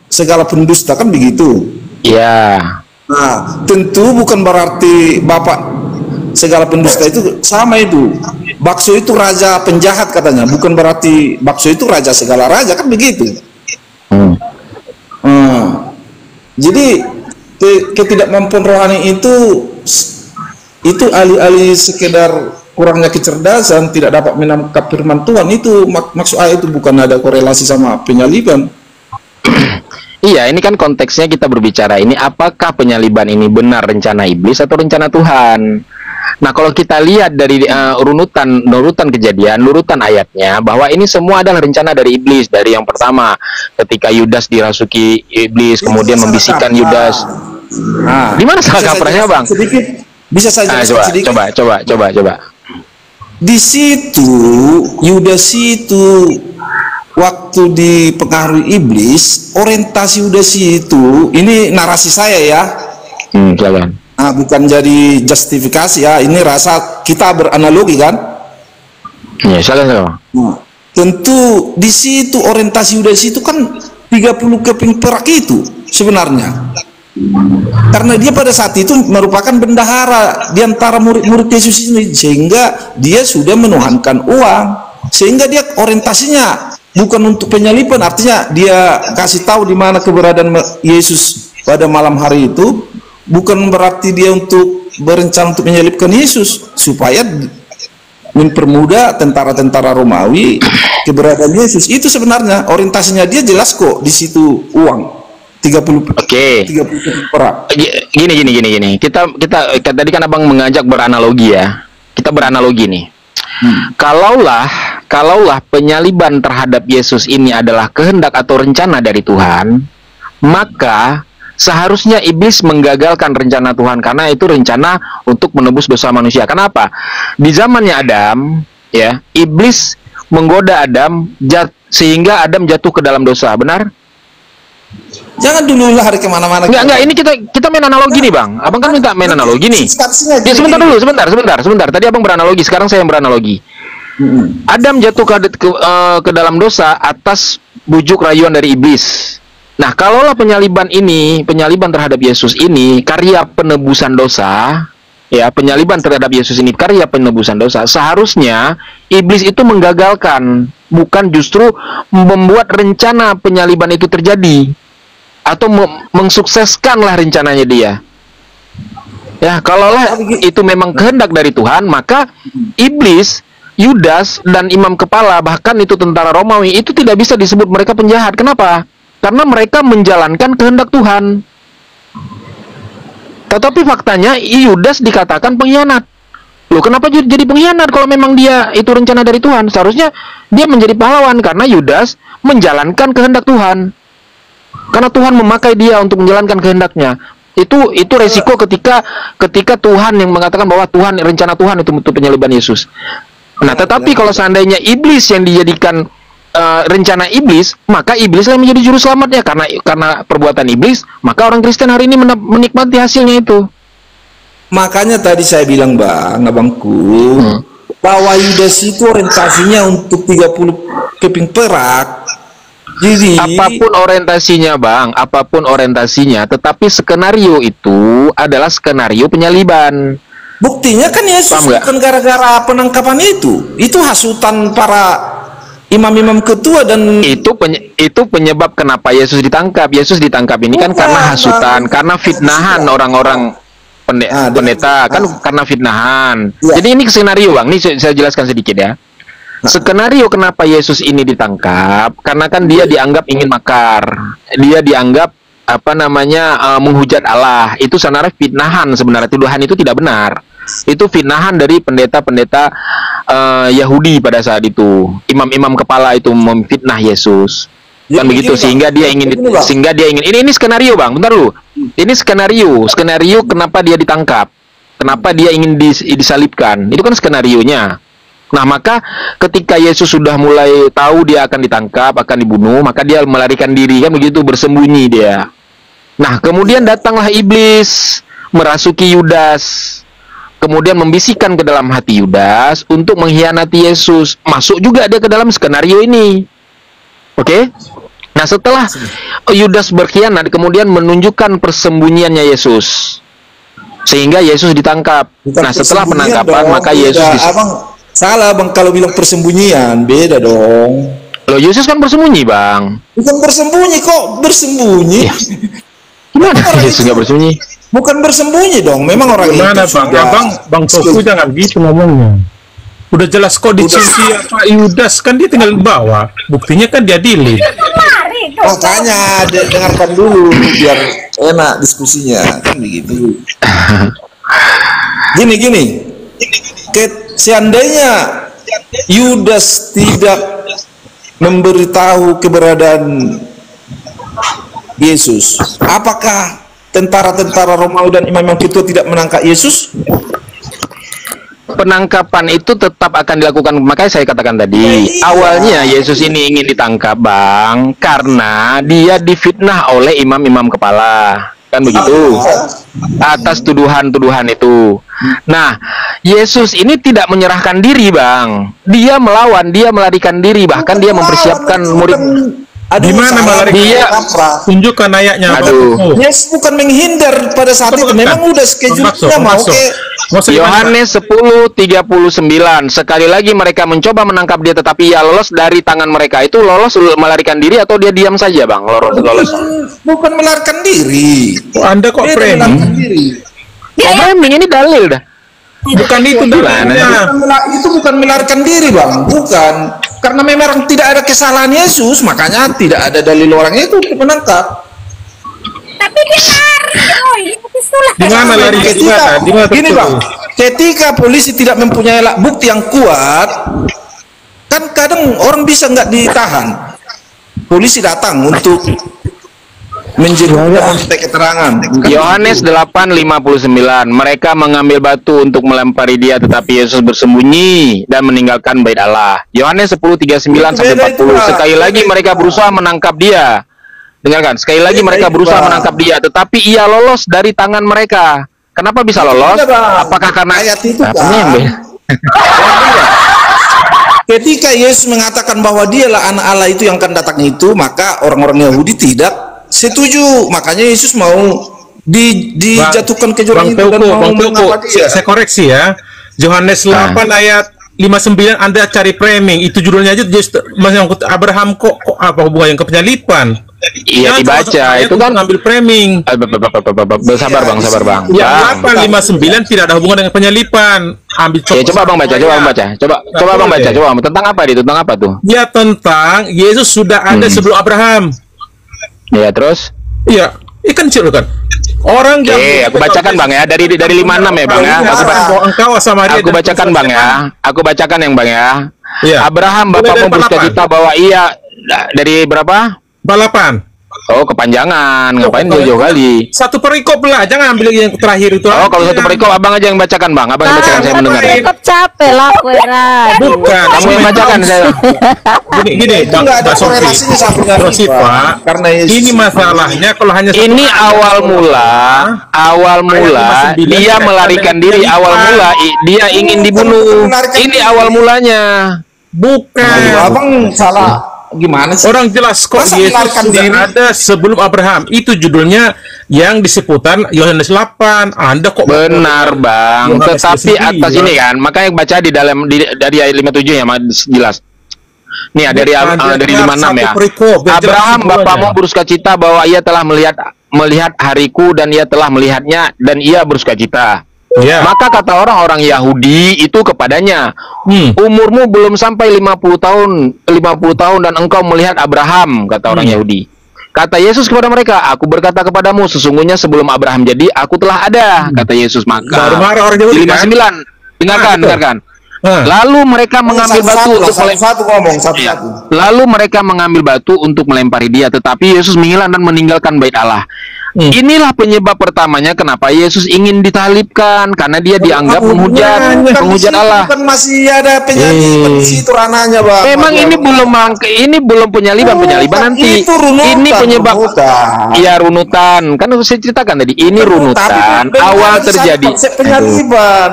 segala pendusta, kan begitu. Iya. Nah, tentu bukan berarti Bapak segala pendusta itu sama itu. Bakso itu raja penjahat katanya, bukan berarti bakso itu raja segala raja, kan begitu. Hmm. Jadi ketidakmampuan rohani itu alih-alih sekedar kurangnya kecerdasan, tidak dapat menangkap firman Tuhan, itu maksud ayat itu bukan ada korelasi sama penyaliban. Iya, ini kan konteksnya kita berbicara ini, apakah penyaliban ini benar rencana iblis atau rencana Tuhan? Nah, kalau kita lihat dari urutan kejadian, urutan ayatnya, bahwa ini semua adalah rencana dari iblis. Dari yang pertama, ketika Yudas dirasuki iblis, kemudian membisikkan Yudas. Di mana salah kaprahnya, Bang? Sedikit, bisa saya jelaskan sedikit? Coba. Di situ, Yudas itu waktu dipengaruhi iblis, orientasi Yudas itu, ini narasi saya ya. Silakan. Nah, bukan jadi justifikasi ya, ini rasa kita beranalogi kan. Ya, silakan. Nah, tentu di situ orientasi Yudas itu kan 30 keping perak itu sebenarnya. Karena dia pada saat itu merupakan bendahara di antara murid-murid Yesus ini, sehingga dia sudah menuhankan uang, sehingga dia orientasinya bukan untuk penyaliban, artinya dia kasih tahu di mana keberadaan Yesus pada malam hari itu. Bukan berarti dia untuk berencana untuk menyalibkan Yesus, supaya mempermudah tentara-tentara Romawi keberadaan Yesus. Itu sebenarnya orientasinya dia jelas kok di situ, uang 30 perak. Gini. Kita tadi kan Abang mengajak beranalogi ya. Kita beranalogi nih. Kalaulah penyaliban terhadap Yesus ini adalah kehendak atau rencana dari Tuhan, maka seharusnya iblis menggagalkan rencana Tuhan, karena itu rencana untuk menebus dosa manusia. Kenapa? Di zamannya Adam, ya, iblis menggoda Adam sehingga Adam jatuh ke dalam dosa. Benar? Jangan dulu lari kemana-mana. Enggak. Ini kita main analogi nih, Bang. Abang kan minta main analogi nih. Ya, sebentar. Tadi Abang beranalogi, sekarang saya yang beranalogi. Adam jatuh ke dalam dosa atas bujuk rayuan dari iblis. Nah, kalaulah penyaliban terhadap Yesus ini karya penebusan dosa, ya, penyaliban terhadap Yesus ini karya penebusan dosa, seharusnya iblis itu menggagalkan, bukan justru membuat rencana penyaliban itu terjadi atau mensukseskanlah rencananya dia. Ya, kalaulah itu memang kehendak dari Tuhan, maka iblis, Yudas, dan imam kepala, bahkan itu tentara Romawi, itu tidak bisa disebut mereka penjahat. Kenapa? Karena mereka menjalankan kehendak Tuhan. Tetapi faktanya Yudas dikatakan pengkhianat. Loh, kenapa jadi pengkhianat kalau memang dia itu rencana dari Tuhan? Seharusnya dia menjadi pahlawan karena Yudas menjalankan kehendak Tuhan. Karena Tuhan memakai dia untuk menjalankan kehendaknya. Itu resiko ketika Tuhan yang mengatakan bahwa rencana Tuhan itu untuk penyaliban Yesus. Nah, tetapi kalau seandainya iblis yang dijadikan rencana iblis, maka iblislah yang menjadi juru selamatnya. Karena perbuatan iblis, maka orang Kristen hari ini menikmati hasilnya itu. Makanya tadi saya bilang, Bang, abangku, bahwa Yudas itu orientasinya untuk 30 keping perak. Jadi apapun orientasinya, tetapi skenario itu adalah skenario penyaliban. Buktinya kan Yesus bukan gara-gara penangkapan itu hasutan para imam-imam ketua, dan itu penyebab kenapa Yesus ditangkap. Yesus ditangkap ini kan karena hasutan, karena fitnahan orang-orang pendeta, kan karena fitnahan. Jadi ini skenario, Bang. Ini saya jelaskan sedikit ya. Skenario kenapa Yesus ini ditangkap, karena kan dia dianggap ingin makar. Dia dianggap menghujat Allah. Itu sebenarnya fitnahan, sebenarnya tuduhan itu tidak benar. Itu fitnahan dari pendeta-pendeta Yahudi pada saat itu. Imam-imam kepala itu memfitnah Yesus. Kan begitu, sehingga dia ingin ini skenario, Bang. Bentar dulu. Ini skenario kenapa dia ditangkap. Kenapa dia ingin disalibkan. Itu kan skenarionya. Nah, maka ketika Yesus sudah mulai tahu dia akan ditangkap, akan dibunuh, maka dia melarikan diri, kan begitu, bersembunyi dia. Nah, kemudian datanglah iblis merasuki Yudas, kemudian membisikkan ke dalam hati Yudas untuk mengkhianati Yesus. Masuk juga dia ke dalam skenario ini. Oke? Nah, setelah Yudas berkhianat, kemudian menunjukkan persembunyiannya Yesus, sehingga Yesus ditangkap. Nah, setelah penangkapan, maka Yesus Abang salah bang kalau bilang persembunyian, beda dong. Loh, Yesus kan bersembunyi, Bang. Bukan bersembunyi, kok bersembunyi? Ya. Gimana Yesus nggak bersembunyi? Bukan bersembunyi dong, memang orang gimana itu Bang? Bang Tofu jangan gitu ngomongnya. Udah jelas kok di sisi Pak Yudas kan dia tinggal bawa. Buktinya kan dia diadili. Makanya dengarkan dulu biar enak diskusinya kan begitu. Gini. Seandainya Yudas tidak memberitahu keberadaan Yesus, apakah tentara-tentara Romawi dan imam-imam itu tidak menangkap Yesus? Penangkapan itu tetap akan dilakukan. Makanya saya katakan tadi, awalnya Yesus ini ingin ditangkap, Bang, karena dia difitnah oleh imam-imam kepala, kan begitu, atas tuduhan-tuduhan itu. Nah, Yesus ini tidak menyerahkan diri, Bang. Dia melawan, dia melarikan diri, bahkan dia mempersiapkan murid. Di mana melarikan? Dia tunjukkan ayatnya. Yesus bukan menghindar pada saat itu, memang udah schedule-nya mau Yohanes 10:39. Sekali lagi mereka mencoba menangkap dia, tetapi ia lolos dari tangan mereka. Itu lolos melarikan diri atau dia diam saja, Bang? Lolos. Bukan melarikan diri. Anda kok framing? Oh, framing ini dalil dah. Bukan itu dalilnya. Itu bukan melarikan diri, Bang. Bukan. Karena memang tidak ada kesalahan Yesus, makanya tidak ada dalil orang itu untuk menangkap. Tapi dia lari, Di mana lari? Gini, Bang. Ketika polisi tidak mempunyai alat bukti yang kuat, kan kadang orang bisa nggak ditahan. Polisi datang untuk menjelaskan keterangan. Yohanes 8:59. Mereka mengambil batu untuk melempari dia, tetapi Yesus bersembunyi dan meninggalkan bait Allah. Yohanes 10:39-40. Sekali lagi mereka berusaha menangkap dia. Dengarkan, sekali lagi mereka berusaha menangkap dia, tetapi ia lolos dari tangan mereka. Kenapa bisa lolos? Apakah karena ayat itu kan? Ketika Yesus mengatakan bahwa dialah anak Allah itu yang akan datang itu, maka orang-orang Yahudi tidak setuju. Makanya Yesus mau dijatuhkan ke jurang itu dan mau menangkap dia. Saya koreksi ya. Yohanes 8 ayat 59 Anda cari framing. Itu judulnya aja menyangkut Abraham kok apa hubungannya ke penyalipan? Iya, dibaca itu kan ngambil framing. Sabar Bang. Yang 859 tidak ada hubungan dengan penyalipan. Ambil coba Bang baca. Coba Bang baca. Tentang apa itu? Tentang apa tuh? Ya, tentang Yesus sudah ada sebelum Abraham. Ya, terus? Iya, ikan kecil kan. Orang aku bacakan Bang ya, dari 56 ya Bang ya. Aku bacakan Bang ya. Aku bacakan yang Bang ya. Abraham bapakmu bersuka cita bahwa ia dari berapa? 48. Oh, kepanjangan. Ngapain jauh-jauh kali? Satu perikop lah, jangan ambil yang terakhir itu. Oh, kalau satu perikop Abang aja yang bacakan, Bang. Abang yang bacakan, saya mendengar. Perikop capek lah, Bukan, kamu yang bacakan saya. Gini, enggak ada korelasinya sama Pak. Karena ini masalahnya kalau hanya ini awal mula dia melarikan diri, awal mula dia ingin dibunuh. Ini awal mulanya. Bukan. Abang salah. Gimana sih? Orang jelas kok Yesus sudah ada sebelum Abraham. Itu judulnya yang disebutan Yohanes 8. Anda kok benar Bang, tetapi atas ini kan, makanya baca di dalam dari ayat 57 ya jelas. Nih ya, dari 56 ya. Abraham bapakmu bersukacita bahwa ia telah melihat hariku dan ia telah melihatnya dan ia bersukacita. Yeah. Maka kata orang-orang Yahudi itu kepadanya, umurmu belum sampai 50 tahun dan engkau melihat Abraham, kata orang Yahudi. Kata Yesus kepada mereka, aku berkata kepadamu, sesungguhnya sebelum Abraham jadi, aku telah ada, kata Yesus. Maka 59, dengarkan. Lalu mereka mengambil batu untuk Lalu mereka mengambil batu untuk melempari dia, tetapi Yesus menghilang dan meninggalkan bait Allah. Inilah penyebab pertamanya kenapa Yesus ingin ditalibkan, karena dia dianggap menghujat Allah. Kan masih ada penyaliban di situ ranahnya, Bang. Memang ini belum penyaliban nanti. Ini penyebab runutan. Kan saya ceritakan tadi, ini runutan awal terjadi penyaliban.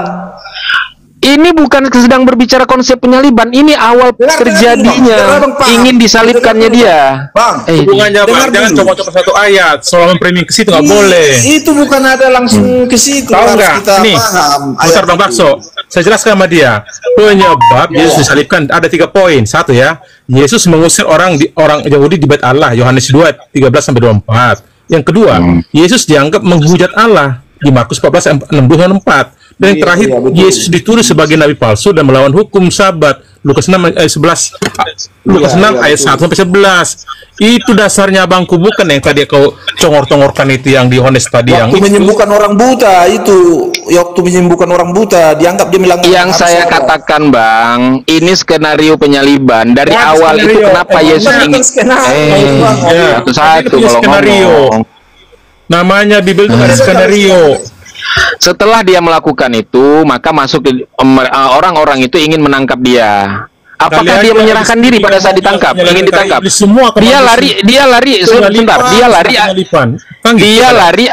ini bukan sedang berbicara konsep penyaliban, ini awal terjadinya ingin disalibkannya dia. Bang, hubungannya Bang, jangan coba-coba satu ayat soal framing ke situ nggak boleh. Itu bukan ada langsung ke situ. Tahu harus nggak? kita Nih, paham. bentar Bang Bakso, saya jelaskan sama dia. Penyebab Yesus disalibkan ada 3 poin. Satu ya, Yesus mengusir orang Yahudi di Bait Allah, Yohanes 2:13-24. Yang kedua, Yesus dianggap menghujat Allah di Markus 14:6-4. Dan yang terakhir, Yesus dituduh sebagai nabi palsu dan melawan hukum Sabat. Lukas 6 ayat 11, Lukas 6 ayat 1-11. Itu dasarnya Bangku, bukan yang tadi kau congor-congorkan itu yang di Yohanes tadi yang menyembuhkan orang buta itu. Waktu menyembuhkan orang buta dianggap dia bilang yang saya katakan Bang, ini skenario penyaliban dari awal skenario. itu kenapa Yesus ingin satu-satu kalau ngomong. Namanya Bibel itu ada skenario. Setelah dia melakukan itu, maka masuk orang-orang itu ingin menangkap dia. Apakah dia menyerahkan diri pada saat ditangkap? Ingin ditangkap? Dia lari sebentar. Dia lari.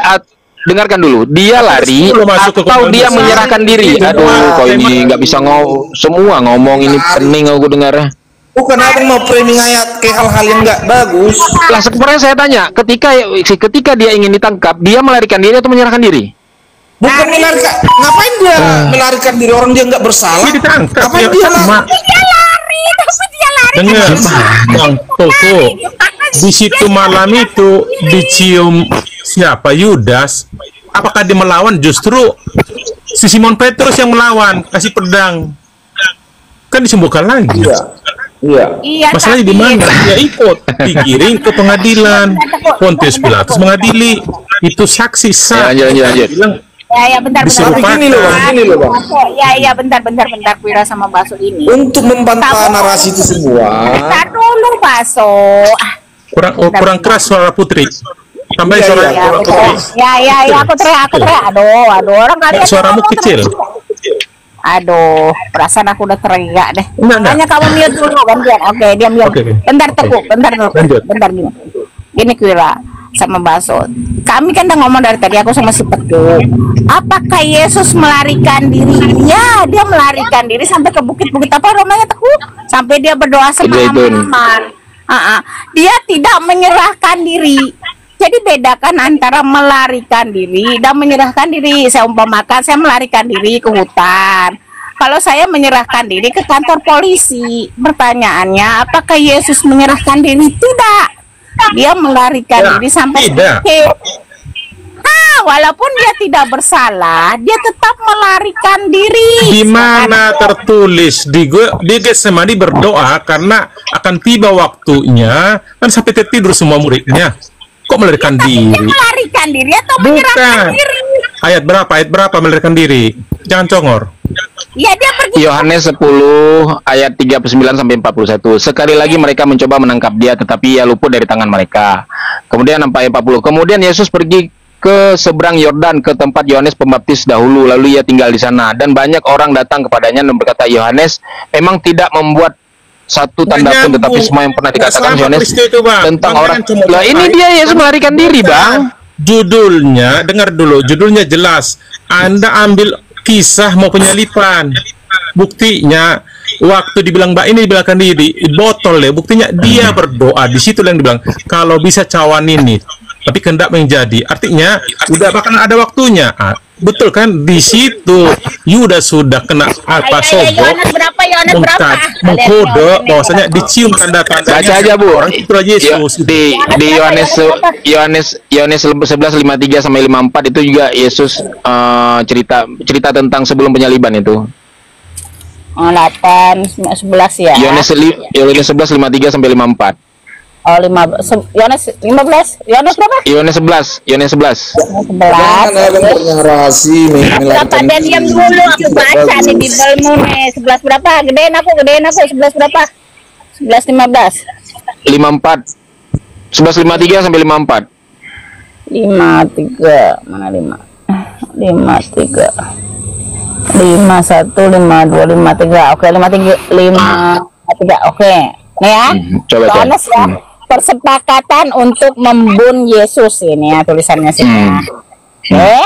Dengarkan dulu. Dia lari atau dia menyerahkan diri? Aduh, kau ini nggak bisa semua ngomong ini pening aku dengar. Bukan abang mau framing ayat ke hal-hal yang nggak bagus. Lah sebenarnya saya tanya, ketika dia ingin ditangkap, dia melarikan diri atau menyerahkan diri? Bukan melarikan. Ngapain dia melarikan diri, orang dia nggak bersalah? Ngapain dia lari? Dengar, Bang Toko, di situ malam itu dicium siapa? Yudas. Apakah dia melawan? Justru si Simon Petrus yang melawan, kasih pedang. Kan disembuhkan lagi. Iya. Masalahnya di mana? Dia ikut digiring ke pengadilan. Pontius Pilatus mengadili. Itu saksi sah. Bilang, bentar. Gini loh Bang. Ya, bentar, Wira sama Baso ini. Untuk membantah narasi itu semua. Bentar dulu, Baso. kurang keras suara Putri. Tambah suara Putri. Ya, aku teriak. Aduh, orang kalian. Suaramu kecil. Aduh, perasaan aku udah teriak deh. Makanya kamu mute dulu, gantian. Oke, diam. Bentar, Teguh. Bentar gini. Gini, Wira sama Baso. Kami kan udah ngomong dari tadi, aku sama si Teguh. Apakah Yesus melarikan diri? Ya, dia melarikan diri sampai ke bukit-bukit apa namanya, Teguh? Sampai dia berdoa semalaman. Dia tidak menyerahkan diri. Jadi bedakan antara melarikan diri dan menyerahkan diri. Saya umpamakan, saya melarikan diri ke hutan. Kalau saya menyerahkan diri ke kantor polisi, pertanyaannya, apakah Yesus menyerahkan diri? Tidak. Dia melarikan diri sampai bukit. Walaupun dia tidak bersalah, dia tetap melarikan diri. Di mana tertulis di Getsemani berdoa karena akan tiba waktunya, kan sampai tertidur semua muridnya. Kok melarikan diri? Dia melarikan diri atau menyerahkan diri? Ayat berapa melarikan diri? Jangan congor. Ya, dia pergi. Yohanes 10 ayat 39-41. Sekali lagi mereka mencoba menangkap dia, tetapi ia luput dari tangan mereka. Kemudian sampai 40. Kemudian Yesus pergi ke seberang Yordan ke tempat Yohanes Pembaptis dahulu, lalu ia tinggal di sana. Dan banyak orang datang kepadanya dan berkata, Yohanes memang tidak membuat satu tanda pun, tetapi semua yang pernah dikatakan Yohanes tentang orang. Lah ini dia Yesus melarikan diri, Bang. Judulnya, dengar dulu, judulnya jelas. Anda ambil kisah mau penyalipan. Buktinya waktu dibilang Mbak ini dibilangkan diri, botol ya. Buktinya dia berdoa di situ yang dibilang kalau bisa cawan ini, tapi kehendak menjadi. Artinya udah bahkan ada waktunya. Betul kan? Di situ Yudas sudah kena apa sogok, mengkode bahwasanya dicium tanda-tandanya. Baca aja Bu. Orang itu Yesus. Di Yohanes 11:53-54 itu juga Yesus cerita tentang sebelum penyaliban itu. 8:11 ya. Yohanes 11:53-54. Oh, Yohanes 15. Yohanes berapa? Yohanes 11. Narasi Berapa? Dan diam dulu, aku baca nih di Biblemu nih. 11 berapa? Gedein aku 11 berapa? 11:15. 54. 11:53-54. 53. Mana 5? 53. 51, 52, 53. Oke, 53. Oke. Nih ya. Coba Yohanes ya. Persepakatan untuk membun Yesus ini ya tulisannya sini. Oke.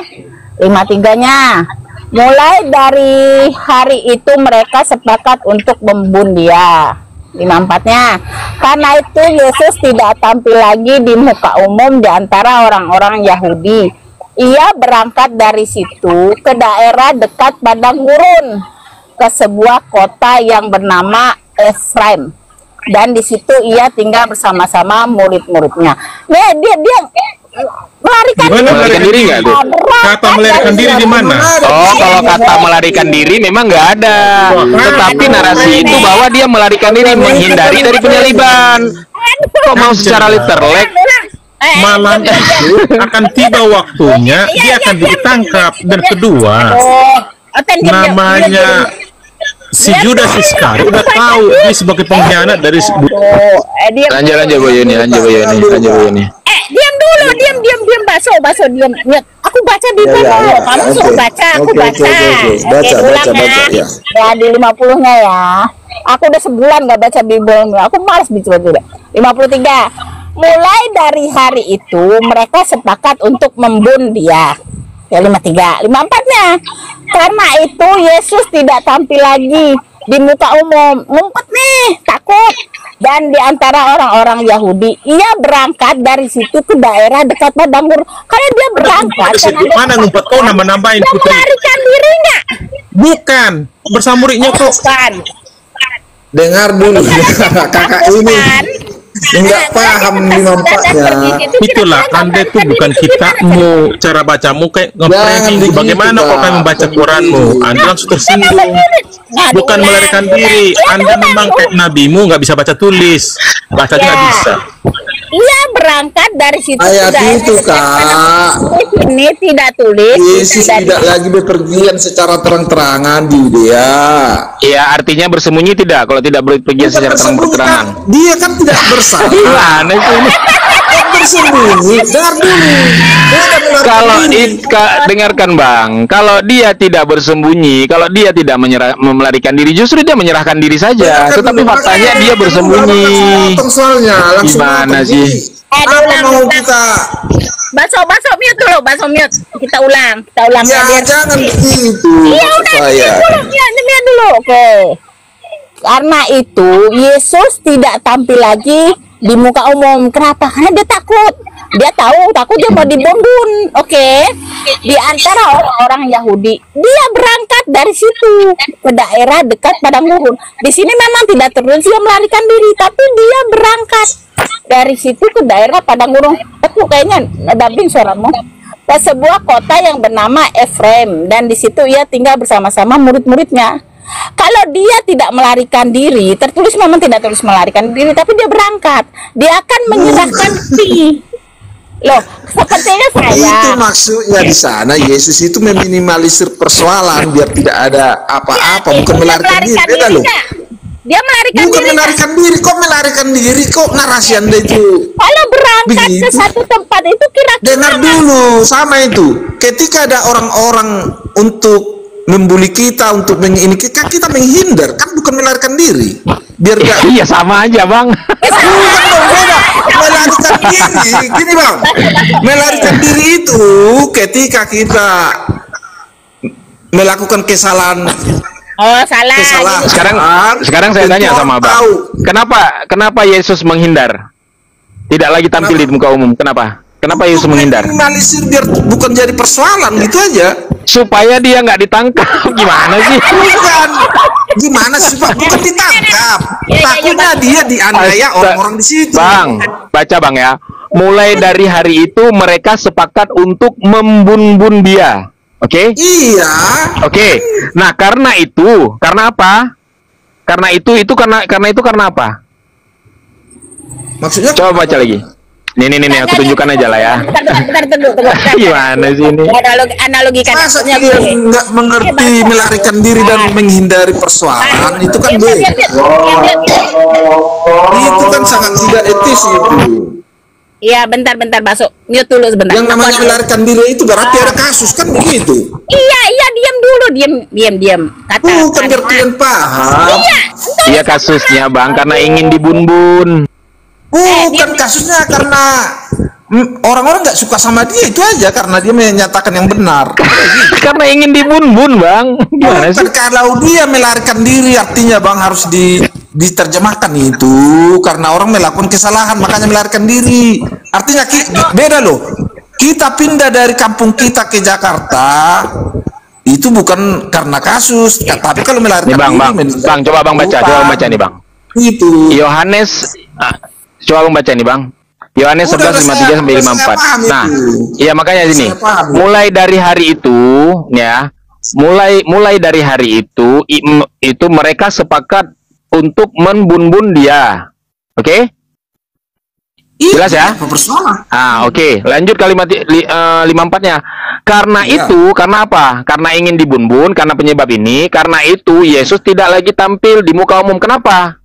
53-nya. Mulai dari hari itu mereka sepakat untuk membunuh dia. 54-nya. Karena itu Yesus tidak tampil lagi di muka umum di antara orang-orang Yahudi. Ia berangkat dari situ ke daerah dekat padang gurun, ke sebuah kota yang bernama Efraim. Dan di situ ia tinggal bersama-sama murid-muridnya. Nah, dia melarikan diri nggak tuh? Kata melarikan diri di mana? Oh, kalau kata melarikan diri memang nggak ada. Tetapi narasi itu bahwa dia melarikan diri, menghindari dari penyaliban. Kok mau secara literal? Malam itu akan tiba waktunya dia akan ditangkap. Dan kedua, namanya si Judas Iskariot udah tahu dia sebagai pengkhianat dari lanjut Bu Yuni. Diam baso diam. Aku baca di buku. Kamu suruh baca, aku baca. Baca ya. Ya di 50-nya ya. Aku udah sebulan nggak baca Bible. Aku malas baca juga. 53. Mulai dari hari itu mereka sepakat untuk membunuh dia. Ya 53. 54-nya. Karena itu Yesus tidak tampil lagi di muka umum. Ngumpet nih, takut. Dan di antara orang-orang Yahudi, ia berangkat dari situ ke daerah dekat padang gurun. Karena dia berangkat. Mana ngumpet? Kau nambah-nambahin Putri. Dia melarikan diri nggak? Bukan. Bersama muridnya kok. Bukan. Dengar dulu, kakak ini nggak paham nampaknya. Itulah, Anda itu bukan kitabmu, cara bacamu kayak nge-framing. Bagaimana kok kami membaca Quranmu? Anda langsung tersinggung. Bukan melarikan diri. Anda memang kayak nabimu, nggak bisa baca tulis. Bacanya nggak bisa. Ia berangkat dari situ. Ayat itu, Kak. Ini tidak tulis. Yesus tidak lagi bepergian secara terang-terangan di dia. Iya, artinya bersembunyi tidak. Kalau tidak berpergian secara terang-terangan. Dia kan tidak bersalah. Gimana sih ini? Bersembunyi. Dengar dulu. Kalau dengarkan Bang, kalau dia tidak bersembunyi, kalau dia tidak melarikan diri, justru dia menyerahkan diri saja. Tetapi faktanya dia bersembunyi. Gimana sih? Mau kita baso mute. Kita ulang ya, biar jangan begitu. Iya udah, mute dulu. Oke. Karena itu Yesus tidak tampil lagi di muka umum. Kenapa? Karena dia takut. Dia takut dia mau dibunuh. Oke. Di antara orang-orang Yahudi, dia berangkat dari situ ke daerah dekat padang gurun. Di sini memang tidak tertulis dia melarikan diri, tapi dia berangkat dari situ ke daerah padang gurun. Aku kayaknya dubbing suaramu. Ke sebuah kota yang bernama Efraim, dan di situ ia tinggal bersama-sama murid-muridnya. Kalau dia tidak melarikan diri, tertulis memang tidak tulis melarikan diri, tapi dia berangkat. Dia akan menyerahkan diri. Loh, sepertinya saya. Itu maksudnya di sana Yesus itu meminimalisir persoalan biar tidak ada apa-apa, bukan melarikan diri. Beda loh. Dia melarikan bukan diri. Melarikan diri, kok melarikan diri kok narasi Anda itu. Kalau berangkat begitu ke satu tempat itu kira-kira. Dengar dulu, sama itu. Ketika ada orang-orang untuk membuli kita, untuk ini kita menghindar, kan bukan melarikan diri. Biar gak. Iya sama aja Bang. Melarikan diri, gini Bang. Melarikan diri itu ketika kita melakukan kesalahan. Oh salah. Sekarang saya tanya sama Bang. Kenapa Yesus menghindar? Tidak lagi tampil di muka umum. Kenapa Yesus menghindar? Minimalisir biar bukan jadi persoalan gitu aja. Supaya dia nggak ditangkap. Gimana sih? Bukan. Gimana sih Pak? Bukan ditangkap. Takutnya dia dianiaya orang-orang di situ. Bang, baca Bang ya. Mulai dari hari itu mereka sepakat untuk membunuh dia. Oke? Iya. Oke. Nah, karena apa? Karena itu karena apa? Maksudnya coba baca lagi. Nih, aku tunjukkan aja lah ya. Bentar, tunggu. Gimana sih ini? Analogikan. Masa dia nggak mengerti melarikan diri dan menghindari persoalan, itu kan beda. Itu kan sangat tidak etis itu. Iya, bentar, Baso. Mute dulu sebentar. Yang namanya melarikan diri itu berarti ada kasus kan begitu. Iya, diam dulu, diam. Bukan biar kalian paham. Iya kasusnya Bang, karena ingin dibun-bun. Bukan kasusnya karena orang-orang nggak suka sama dia itu aja karena dia menyatakan yang benar. Karena ingin dibun-bun, Bang. Gimana sih? Kalau dia melarikan diri artinya Bang harus diterjemahkan itu karena orang melakukan kesalahan makanya melarikan diri. Artinya beda loh. Kita pindah dari kampung kita ke Jakarta itu bukan karena kasus, tapi kalau melarikan diri. Bang, coba Bang baca nih Bang. Itu. Yohanes, coba Bang baca nih Bang. Yohanes 11:53 sampai 54. Nah, iya makanya sini. Mulai dari hari itu, ya, mulai dari hari itu mereka sepakat untuk membun-bun dia. Oke? Jelas ya? Oke. Lanjut kalimat 54-nya. Karena itu, karena apa? Karena ingin dibun-bun, karena penyebab ini, karena itu Yesus tidak lagi tampil di muka umum. Kenapa?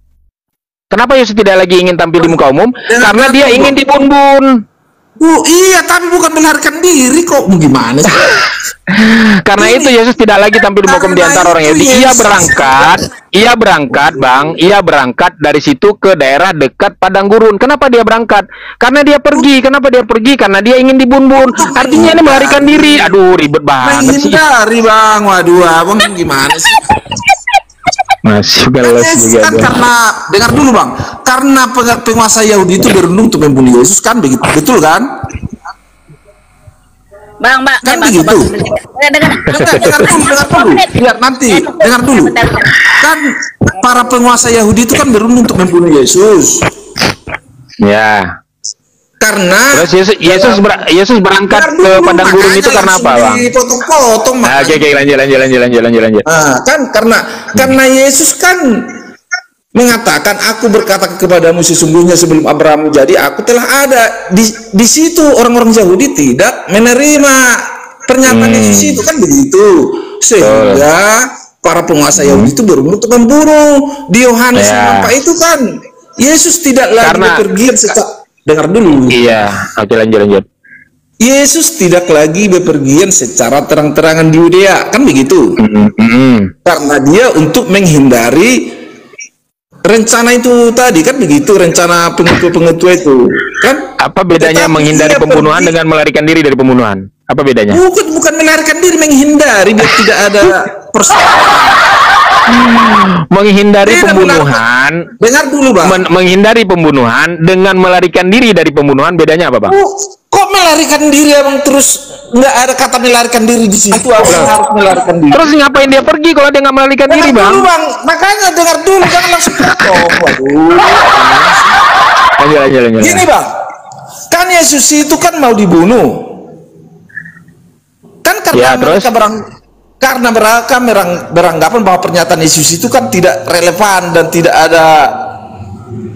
Kenapa Yesus tidak lagi ingin tampil di muka umum? Karena dia ingin dibun-bun. Iya, tapi bukan melarikan diri kok. Gimana sih? Karena itu Yesus tidak lagi tampil di muka umum di antara orang Yahudi. Ia berangkat dari situ ke daerah dekat padang gurun. Kenapa dia berangkat? Karena dia pergi. Kenapa dia pergi? Karena dia ingin dibun-bun. Artinya ini melarikan diri. Aduh, ribet banget sih. Menghindari, Bang. Waduh, Abang gimana sih? Masih balas juga kan karena dengar dulu Bang, karena penguasa Yahudi itu berundung untuk membunuh Yesus kan begitu, betul kan? Bang, kan begitu. Dengar dulu, biar nanti dengar dulu. Kan para penguasa Yahudi itu kan berundung untuk membunuh Yesus. Ya. Karena Yesus berangkat ke padang gurun itu karena apa, Bang? Dipotong-potong. Oke, lanjut. Kan karena Yesus kan mengatakan, aku berkata kepadamu sesungguhnya sebelum Abraham menjadi aku telah ada. Di situ orang-orang Yahudi tidak menerima pernyataan Yesus itu kan begitu. Sehingga para penguasa Yahudi itu berundung untuk membunuh. Di Yohanes 4 itu kan Yesus tidak lagi bepergian dengar dulu. Iya, oke lanjut. Yesus tidak lagi bepergian secara terang-terangan di Yudea, kan begitu? Karena dia untuk menghindari rencana itu tadi, kan begitu, rencana pengetua itu, kan? Apa bedanya menghindari pembunuhan dengan melarikan diri dari pembunuhan? Apa bedanya? Bukan melarikan diri, menghindari biar tidak ada persoalan. Menghindari pembunuhan. Dengar dulu Bang. Menghindari pembunuhan dengan melarikan diri dari pembunuhan bedanya apa Bang? Kok melarikan diri Abang terus nggak ada kata melarikan diri di situ Abang harus melarikan diri. Terus ngapain dia pergi kalau dia nggak melarikan diri Bang? Dulu, Bang. Makanya dengar dulu jangan langsung Lanjut. Gini Bang, kan Yesus itu kan mau dibunuh. Kan karena mereka beranggapan bahwa pernyataan Yesus itu kan tidak relevan dan tidak ada,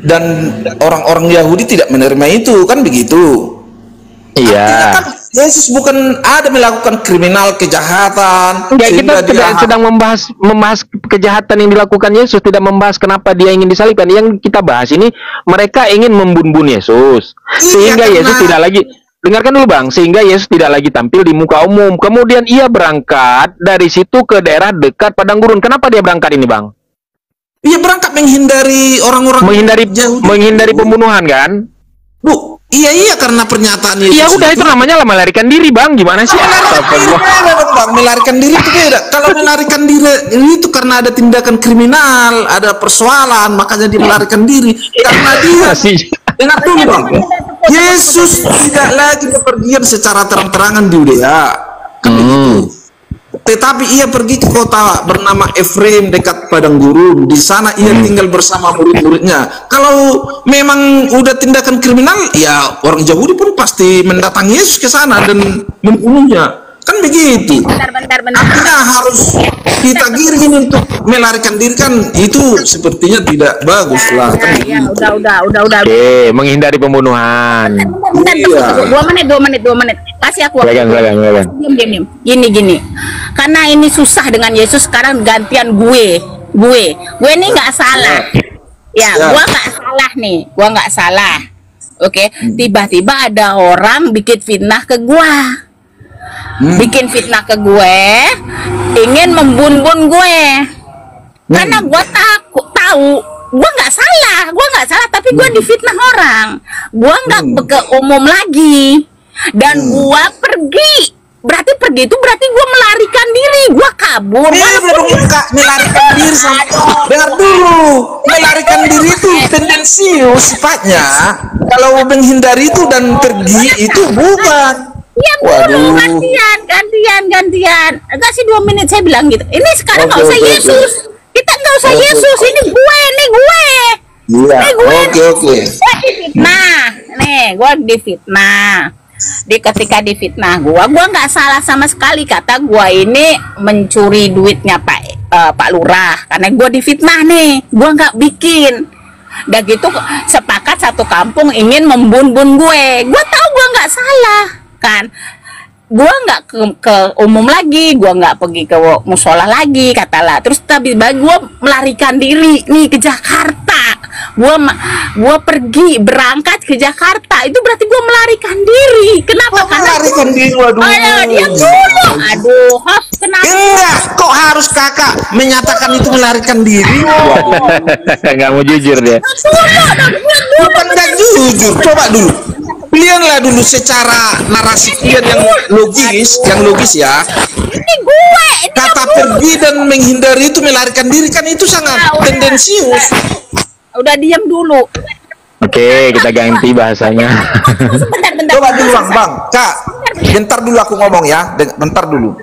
dan orang-orang Yahudi tidak menerima itu kan begitu. Iya. Artinya kan Yesus bukan ada melakukan kriminal kejahatan. Enggak, kita sedang membahas kejahatan yang dilakukan Yesus, tidak membahas kenapa dia ingin disalibkan. Yang kita bahas ini mereka ingin membun-bun Yesus. Sehingga Yesus tidak lagi, dengarkan dulu Bang, sehingga Yesus tidak lagi tampil di muka umum. Kemudian ia berangkat dari situ ke daerah dekat padang gurun. Kenapa dia berangkat ini Bang? Ia berangkat menghindari orang-orang, menghindari pembunuhan kan? Bu, iya karena pernyataan Yesus. Ya udah itu namanya melarikan diri Bang. Gimana sih? Bang, melarikan diri itu beda. Kalau melarikan diri itu karena ada tindakan kriminal, ada persoalan, makanya dia melarikan diri. Karena dia dengar dulu Bang, Yesus tidak lagi bepergian secara terang-terangan di Yudea, kan begitu. Tetapi ia pergi ke kota bernama Efraim dekat padang gurun. Di sana ia tinggal bersama murid-muridnya. Kalau memang udah tindakan kriminal, ya orang Yahudi pun pasti mendatangi Yesus ke sana dan membunuhnya. Kan begitu. Bentar. Artinya harus kita giring untuk melarikan diri kan itu sepertinya tidak bagus lah. Ya, udah. Oke, menghindari pembunuhan. Bentar, 2 menit. Kasih aku waktu. Diam. Gini. Karena ini susah dengan Yesus, sekarang gantian gue ini nggak salah. Gua nggak salah nih. Gua nggak salah. Oke, tiba-tiba ada orang bikin fitnah ke gua. ingin membun-bun gue. Karena gue tahu gua nggak salah, tapi gua difitnah orang. Gua nggak ke umum lagi, dan gua pergi. Berarti pergi itu berarti gua melarikan diri, gua kabur. Melarikan diri sama. Dengar dulu, melarikan diri itu tendensius sifatnya. Kalau menghindari itu dan pergi itu bukan. Ya dulu, gantian. Kasih 2 menit saya bilang gitu. Ini sekarang nggak usah Yesus. Kita nggak usah Yesus. Ini gue. Iya. Oke. Gue difitnah. Ketika difitnah gue nggak salah sama sekali. Kata gue ini mencuri duitnya Pak Lurah karena gue difitnah nih. Gue nggak bikin. Dan gitu sepakat satu kampung ingin membun-bun gue. Gue tahu gue nggak salah kan. Gue nggak ke umum lagi, gue nggak pergi ke musola lagi, katalah. Terus tiba-tiba gue melarikan diri nih ke Jakarta. Gue pergi berangkat ke Jakarta. Itu berarti gue melarikan diri. Kenapa? Karena melarikan diri. Waduh. Dia dulu. Aduh, kenapa? Enggak, kok harus kakak menyatakan itu melarikan diri? Nggak mau jujur dia. Bukan nggak jujur. Coba dulu. Pilihanlah dulu secara narasi pilihan yang logis ya. Ini gue. Kata pergi dan menghindari itu melarikan diri kan itu sangat tendensius. Udah diam dulu. Oke, kita ganti bahasanya. Bentar. Coba dulu bang, Kak. Bentar dulu aku ngomong ya. Bentar dulu.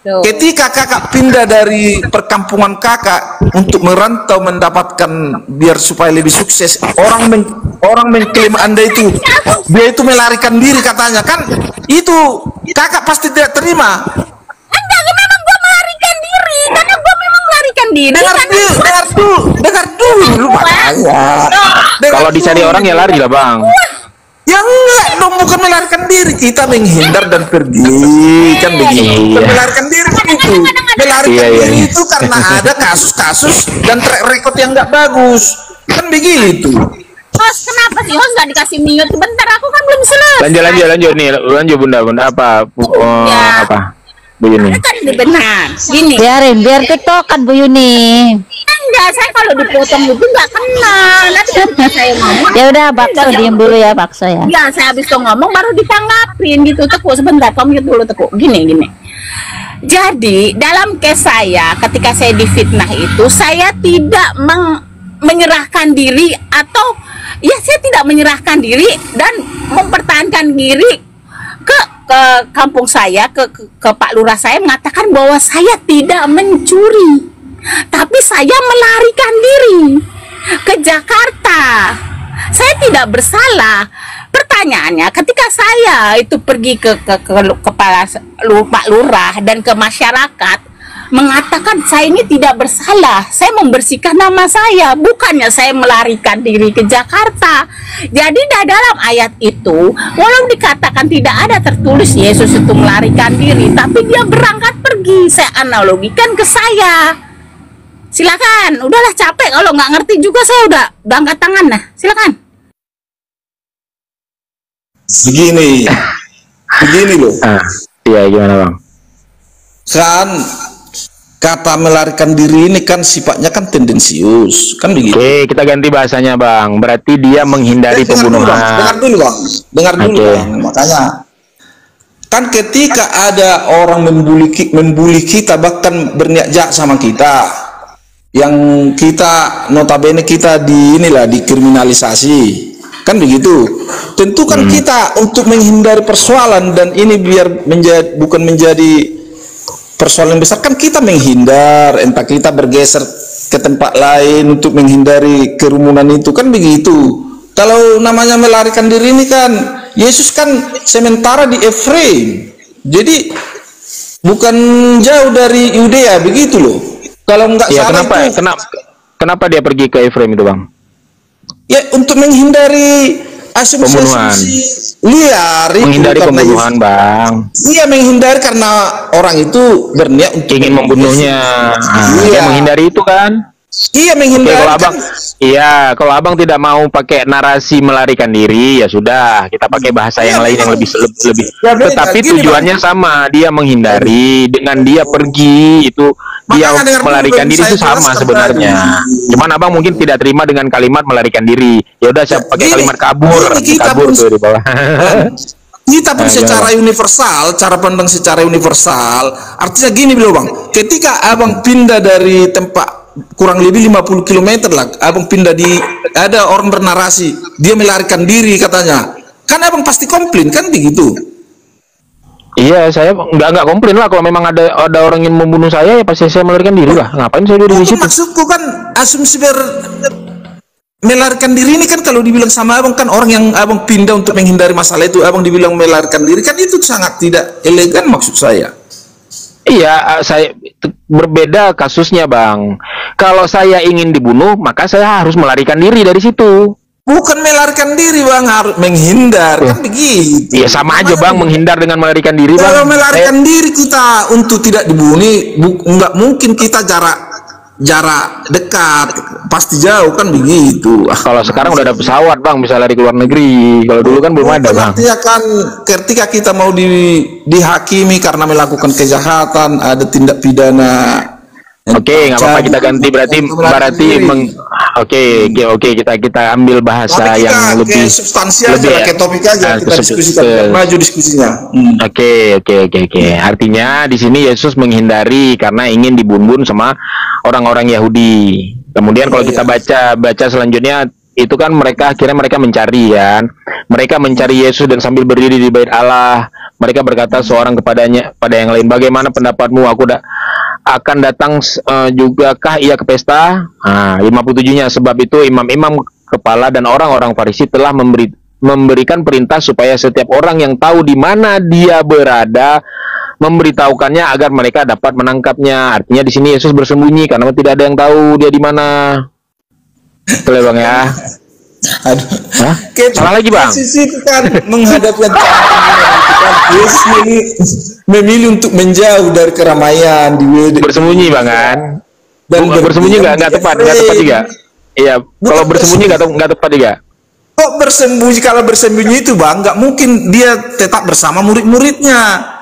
Ketika kakak pindah dari perkampungan kakak untuk merantau mendapatkan biar supaya lebih sukses, orang mengklaim Anda itu dia itu melarikan diri katanya kan, itu kakak pasti tidak terima. Enggak, memang gue melarikan diri karena gue memang melarikan diri. Dengar dulu makanya. Kalau dicari orang ya lari lah bang. Ya enggak dong, bukan melarikan diri, kita menghindar dan pergi kan begitu. Melarikan diri itu, melarikan diri itu karena ada kasus-kasus dan track record yang nggak bagus kan begitu. Host, kenapa sih host nggak dikasih mute? Bentar, aku kan belum selesai. Lanjut bunda apa apa Bu Yuni? Kan benar, gini. Biar tiktokan Bu Yuni. Enggak, saya kalau dipotong itu nggak kenal. Nanti saya ngomong. Ya udah, bakso diem dulu ya, bakso ya. Ya, saya habis itu ngomong baru ditanggapin gitu. Teku sebentar, kamu dulu Teku. Gini. Jadi dalam case saya, ketika saya difitnah itu, saya tidak menyerahkan diri atau ya saya tidak menyerahkan diri dan mempertahankan diri ke kampung saya, ke Pak Lurah saya mengatakan bahwa saya tidak mencuri. Tapi saya melarikan diri ke Jakarta. Saya tidak bersalah. Pertanyaannya, ketika saya itu pergi ke kepala Pak Lurah dan ke masyarakat mengatakan saya ini tidak bersalah, saya membersihkan nama saya, bukannya saya melarikan diri ke Jakarta. Jadi dalam ayat itu, walau dikatakan tidak ada tertulis Yesus itu melarikan diri, tapi dia berangkat pergi. Saya analogikan ke saya. Silakan, udahlah capek kalau nggak ngerti juga saya udah angkat tangan nah. Silakan. Begini loh. Iya gimana bang? Kan kata melarikan diri ini kan sifatnya kan tendensius, kan begitu. Oke, kita ganti bahasanya bang. Berarti dia menghindari pembunuhan. Dengar dulu bang. Makanya kan ketika ada orang membuli kita bahkan berniat jahat sama kita, yang kita notabene kita dikriminalisasi kan begitu, tentu kan kita untuk menghindari persoalan dan ini biar bukan menjadi persoalan besar kan kita menghindar, entah kita bergeser ke tempat lain untuk menghindari kerumunan itu kan begitu. Kalau namanya melarikan diri ini kan Yesus kan sementara di Efraim, jadi bukan jauh dari Yudea begitu loh. Kalau nggak ya, salah kenapa dia pergi ke Efraim itu bang? Ya untuk menghindari asumsi liar, menghindari pembunuhan bang. Iya, menghindari karena orang itu berniat untuk ingin membunuhnya. Dia menghindari itu kan. Iya, menghindari. Kalau abang, iya, kalau abang tidak mau pakai narasi melarikan diri, ya sudah, kita pakai bahasa yang lain yang lebih lebih. Ya, tetapi tujuannya sama, dia menghindari dengan dia pergi itu, dia melarikan diri itu sama sebenarnya. Cuman abang mungkin tidak terima dengan kalimat melarikan diri. Ya udah, saya pakai kalimat kabur tuh di bawah. Kita pun secara universal, cara pandang secara universal, artinya gini beliau bang, ketika abang pindah dari tempat kurang lebih 50 km lah, abang pindah ada orang bernarasi, dia melarikan diri katanya, kan abang pasti komplain kan begitu? Iya, saya nggak komplain lah kalau memang ada orang yang membunuh saya, ya pasti saya melarikan diri lah. Ngapain saya di situ? Maksudku kan asumsi melarikan diri ini kan kalau dibilang sama abang kan orang yang abang pindah untuk menghindari masalah itu, abang dibilang melarikan diri kan itu sangat tidak elegan maksud saya. Iya, saya berbeda kasusnya bang. Kalau saya ingin dibunuh, maka saya harus melarikan diri dari situ. Bukan melarikan diri bang, harus menghindar kan begitu. Iya sama aja bang, menghindar dengan melarikan diri bang. Kalau melarikan diri kita untuk tidak dibunuh, nggak mungkin kita jarak dekat, pasti jauh kan begitu. Kalau sekarang udah ada pesawat bang, bisa lari ke luar negeri. Kalau dulu kan belum ada bang. Artinya kan ketika kita mau dihakimi karena melakukan kejahatan, ada tindak pidana. Oke, nggak apa-apa, kita ganti berarti oke, kita ambil bahasa yang lebih substansial, ke topik aja, kita diskusikan, maju diskusinya. Oke. Artinya di sini Yesus menghindari karena ingin dibunuh sama orang-orang Yahudi. Kemudian kalau kita baca selanjutnya itu kan akhirnya mereka mencari kan. Mereka mencari Yesus dan sambil berdiri di bait Allah, mereka berkata seorang pada yang lain, bagaimana pendapatmu, aku akan datang jugakah ia ke pesta? 57-nya, sebab itu imam-imam kepala dan orang-orang Farisi telah memberikan perintah supaya setiap orang yang tahu di mana dia berada memberitahukannya agar mereka dapat menangkapnya. Artinya di sini Yesus bersembunyi karena tidak ada yang tahu dia di mana. Betul ya bang ya? Aduh, salah lagi bang. Sisi kan menghadapi Yesus memilih untuk menjauh dari keramaian, bersembunyi bang kan? Dan bersembunyi nggak tepat juga. Iya, kalau bersembunyi nggak tepat juga. Kok bersembunyi? Kalau bersembunyi itu bang, nggak mungkin dia tetap bersama murid-muridnya.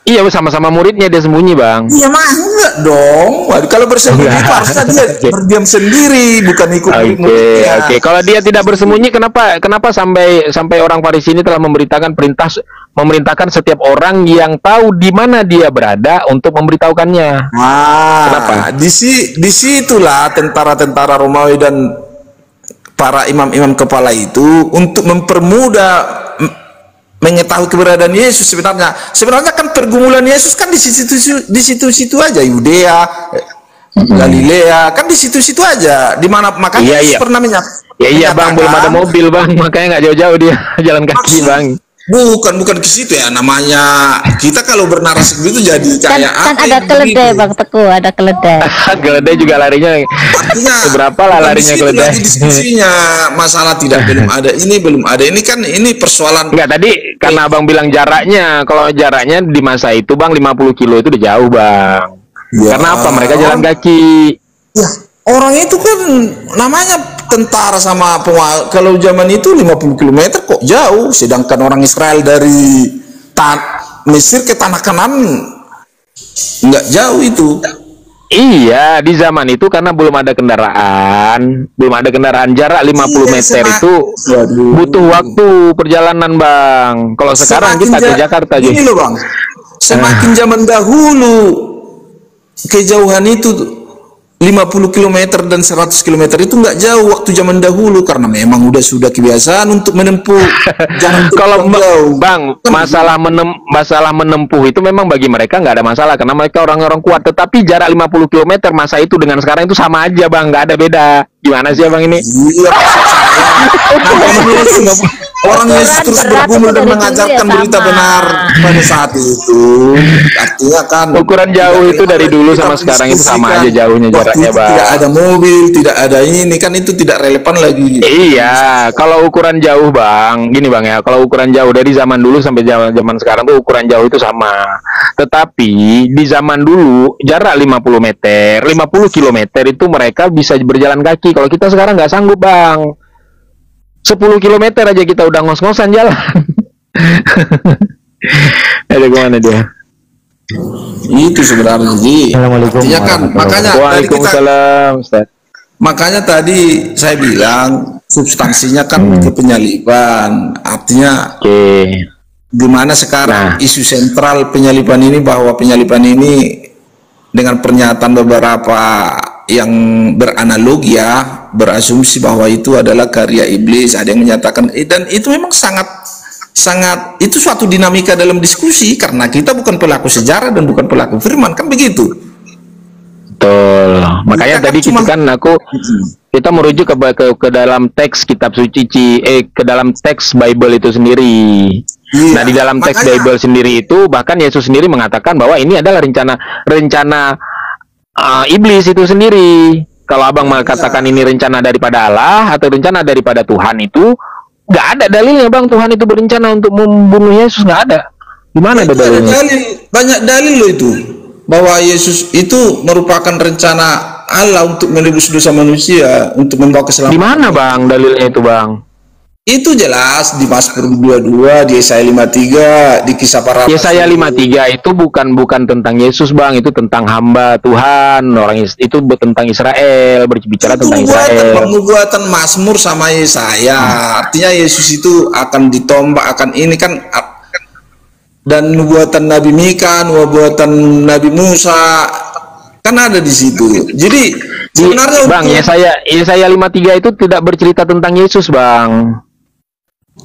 Iya, sama-sama muridnya dia sembunyi bang. Iya mah enggak dong. Waduh, kalau bersembunyi harusnya dia berdiam sendiri, bukan ikut murid-muridnya. Oke. Kalau dia tidak bersembunyi, kenapa sampai orang Farisi ini telah memerintahkan setiap orang yang tahu di mana dia berada untuk memberitahukannya? Kenapa? Di situlah tentara-tentara Romawi dan para imam-imam kepala itu untuk mempermudah mengetahui keberadaan Yesus. Sebenarnya kan pergumulan Yesus kan di situ-situ aja, Yudea, Galilea, kan di situ-situ aja. Di mana makanya Yesus pernah Iya bang, belum ada mobil bang, makanya nggak jauh-jauh dia jalan kaki bang. Bukan ke situ ya, namanya kita kalau bernarasi begitu jadi kayak kan ada keledai bang Teguh, ada keledai. Keledai juga larinya seberapa lah larinya keledai. Diskusinya masalah belum ada ini kan ini persoalan. Enggak, tadi karena abang bilang jaraknya, kalau jaraknya di masa itu bang 50 kilo itu udah jauh bang. Karena apa? Mereka jalan kaki. Ya, orang itu kan namanya tentara sama kalau zaman itu 50 km kok jauh, sedangkan orang Israel dari Mesir ke tanah Kanan nggak jauh itu. Iya, di zaman itu karena belum ada kendaraan jarak 50 meter itu butuh waktu perjalanan bang. Kalau sekarang kita ke Jakarta aja. Ini loh bang, semakin zaman dahulu kejauhan itu 50 km dan 100 km itu nggak jauh waktu zaman dahulu karena memang sudah kebiasaan untuk menempuh jalan. Kalau bang, masalah menempuh itu memang bagi mereka nggak ada masalah karena mereka orang-orang kuat. Tetapi jarak 50 km masa itu dengan sekarang itu sama aja bang, nggak ada beda. Gimana sih bang ini? Iya, Orang Yesus terus bergumul dan mengajarkan berita benar pada saat itu. Artinya kan ukuran jauh itu dari dulu sama sekarang itu sama aja jauhnya jaraknya, Bang. Tidak ada mobil, tidak ada ini, kan itu tidak relevan lagi. Iya, kalau ukuran jauh, Bang, gini Bang ya, kalau ukuran jauh dari zaman dulu sampai zaman sekarang tuh ukuran jauh itu sama. Tetapi di zaman dulu jarak 50 meter, 50 kilometer itu mereka bisa berjalan kaki. Kalau kita sekarang nggak sanggup, Bang. 10 kilometer aja kita udah ngos-ngosan jalan. Ada kemana dia? Itu sebenarnya Ji. Artinya kan makanya Waalaikumsalam, Ustaz. Makanya tadi saya bilang substansinya kan ke penyaliban. Artinya gimana sekarang isu sentral penyaliban ini, bahwa penyaliban ini dengan pernyataan beberapa yang beranalogi ya, berasumsi bahwa itu adalah karya iblis, ada yang menyatakan, dan itu memang sangat itu suatu dinamika dalam diskusi, karena kita bukan pelaku sejarah dan bukan pelaku firman, kan begitu. Betul. Makanya tadi kita merujuk ke dalam teks kitab suci, ke dalam teks Bible itu sendiri. Iya, nah di dalam teks Bible sendiri itu bahkan Yesus sendiri mengatakan bahwa ini adalah rencana iblis itu sendiri. Kalau abang mengatakan ini rencana daripada Allah atau rencana daripada Tuhan, itu nggak ada dalilnya, Bang. Tuhan itu berencana untuk membunuh Yesus, nggak ada. Gimana ada dalilnya? Banyak dalil loh itu, bahwa Yesus itu merupakan rencana Allah untuk menebus dosa manusia, untuk membawa keselamatan. Di mana, Bang, dalilnya itu, Bang? Itu jelas di Mazmur 22, di Yesaya 53, di Kisah Para Rasul. Yesaya 53 itu bukan tentang Yesus, Bang, itu tentang hamba Tuhan, orang itu tentang Israel, berbicara itu tentang Israel. Nubuatan Mazmur sama Yesaya. Artinya Yesus itu akan ditombak, akan ini kan, dan nubuatan Nabi Mika, nubuatan Nabi Musa kan ada di situ. Jadi sebenarnya Bang, Yesaya 53 itu tidak bercerita tentang Yesus, Bang.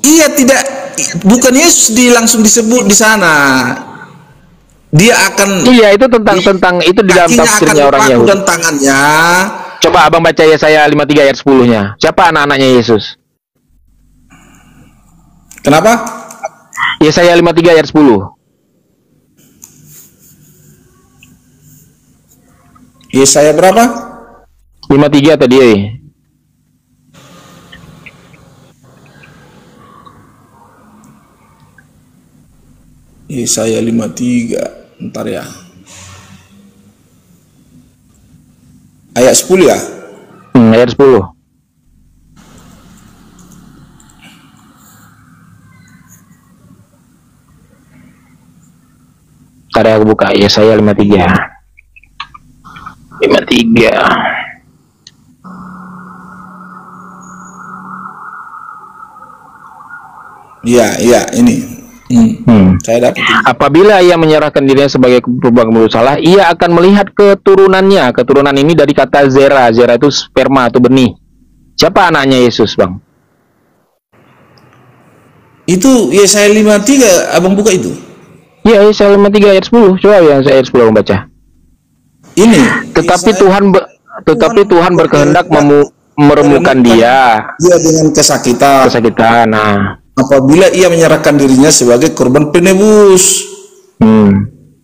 Iya, bukan Yesus langsung disebut di sana. Dia akan itu tentang itu di dalam tafsirnya orang Yahudi. Dan tangannya. Coba abang baca Yesaya 53 ayat 10-nya. Siapa anak-anaknya Yesus? Kenapa? Yesaya 53 ayat 10. Yesaya berapa? 53 tadi. Yesaya 53. Bentar ya. Ayat 10 ya? Ayat 10. Tadi aku buka Yesaya 53. 53. Iya, ini. Saya dapat. Apabila ia menyerahkan dirinya sebagai kurban bersalah, ia akan melihat keturunannya. Keturunan ini dari kata zera. Zera itu sperma atau benih. Siapa anaknya Yesus, Bang? Itu Yesaya 53, abang buka itu? Iya, Yesaya 53 ayat 10. Coba ya ayat 10 abang baca. Ini. Tetapi Tuhan berkehendak meremukan dia. Dia dengan kesakitan. Nah, apabila ia menyerahkan dirinya sebagai korban penebus,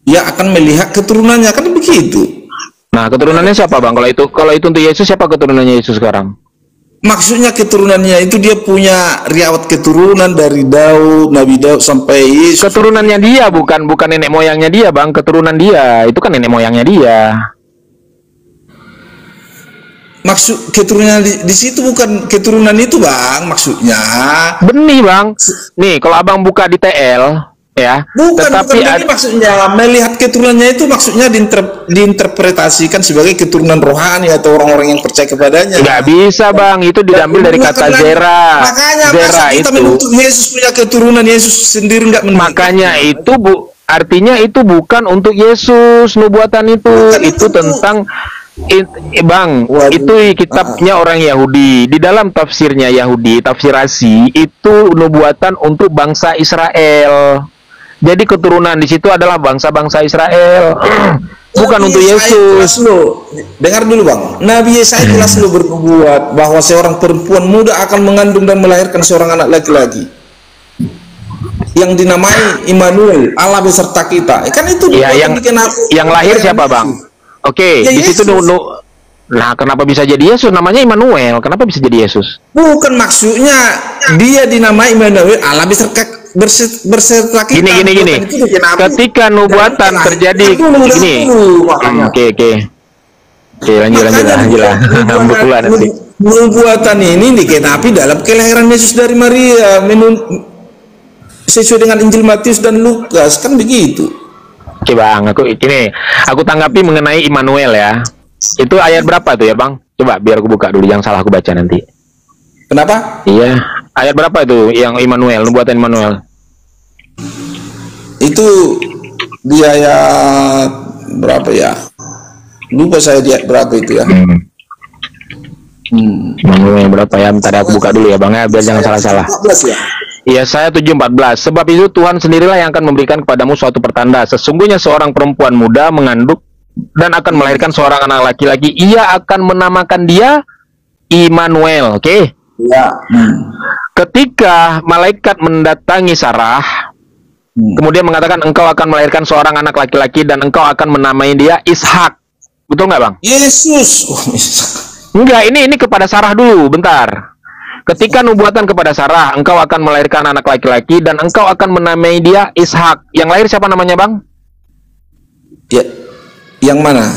ia akan melihat keturunannya, kan begitu. Nah, keturunannya siapa, Bang? Kalau itu untuk Yesus, siapa keturunannya Yesus sekarang? Maksudnya keturunannya itu dia punya riwayat keturunan dari Daud, Nabi Daud sampai Yesus. Keturunannya dia, bukan nenek moyangnya dia, Bang. Keturunan dia, itu kan nenek moyangnya dia. Maksud keturunan di situ bukan keturunan itu, Bang, maksudnya benih, Bang. Nih, kalau abang buka di TL ya, bukan benih, maksudnya melihat keturunannya itu maksudnya diinterpretasikan sebagai keturunan rohani atau orang-orang yang percaya kepadanya. Nggak bisa, Bang, itu diambil dari kata zera. Makanya zera kita menuntut Yesus punya keturunan, Yesus sendiri nggak menikah. Makanya itu artinya itu bukan untuk Yesus nubuatan itu. Bukan itu tentang Bang, itu kitabnya orang Yahudi. Di dalam tafsirnya Yahudi, tafsirasi itu nubuatan untuk bangsa Israel. Jadi keturunan di situ adalah bangsa-bangsa Israel, bukan untuk Yesus. Dengar dulu, Bang. Nabi Yesaya jelas bernubuat bahwa seorang perempuan muda akan mengandung dan melahirkan seorang anak laki-laki. yang dinamai Immanuel, Allah beserta kita. Kan itu ya, yang lahir siapa, Bang? Oke, ya, di situ dulu. Nah, kenapa bisa jadi Yesus? Namanya Immanuel. Kenapa bisa jadi Yesus? Bukan, maksudnya dia dinamai Immanuel, Allah beserta kita. Gini. Ketika nubuatan terjadi gini. Oke, lanjut. Nubuatan ini dikenapi dalam kelahiran Yesus dari Maria sesuai dengan Injil Matius dan Lukas, kan begitu. Oke, Bang, aku tanggapi mengenai Immanuel ya. Itu ayat berapa tuh ya, Bang? Coba biar aku buka dulu, yang salah aku baca nanti. Kenapa? Iya, ayat berapa itu yang Immanuel, nubuatan Immanuel? Itu di ayat berapa ya? Lupa saya di ayat berapa itu ya. Immanuel berapa ya? Bentar aku buka dulu ya, Bang, ya, biar jangan salah-salah. Iya, saya 7:14. Sebab itu Tuhan sendirilah yang akan memberikan kepadamu suatu pertanda. Sesungguhnya seorang perempuan muda mengandung dan akan melahirkan seorang anak laki-laki. Ia akan menamakan dia Immanuel. Oke? Ya. Ketika malaikat mendatangi Sarah, kemudian mengatakan engkau akan melahirkan seorang anak laki-laki dan engkau akan menamai dia Ishak. Betul nggak, Bang? Yesus. Enggak, ini kepada Sarah dulu, bentar. Ketika nubuatan kepada Sarah, engkau akan melahirkan anak laki-laki dan engkau akan menamai dia Ishak. Yang lahir siapa namanya, Bang? Ya, yang mana?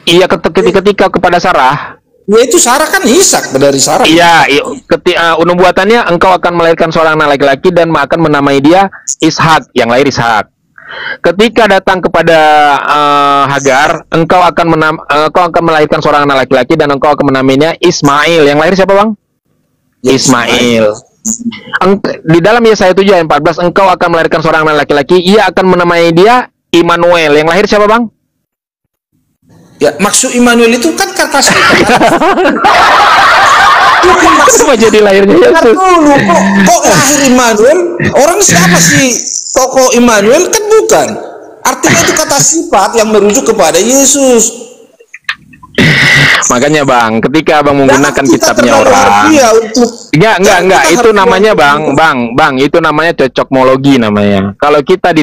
Iya, ketika kepada Sarah. Ya itu Sarah kan Ishak dari Sarah. Iya, nubuatannya engkau akan melahirkan seorang anak laki-laki dan akan menamai dia Ishak. Yang lahir Ishak. Ketika datang kepada Hagar, engkau akan melahirkan seorang anak laki-laki dan engkau akan menamainya Ismail. Yang lahir siapa, Bang? Ismail. Di dalam Yesaya 7 ayat 14, engkau akan melahirkan seorang anak laki-laki, ia akan menamai dia Immanuel. Yang lahir siapa, Bang? Ya, maksud Immanuel itu kan kata Kenapa jadi lahirnya Yesus? Kok lahir Immanuel? Orang siapa sih tokoh Immanuel? Kan bukan. Artinya itu kata sifat yang merujuk kepada Yesus. Makanya, Bang, ketika Abang menggunakan kitabnya orang, enggak, itu namanya Bang, itu namanya cocokmologi namanya. Kalau kita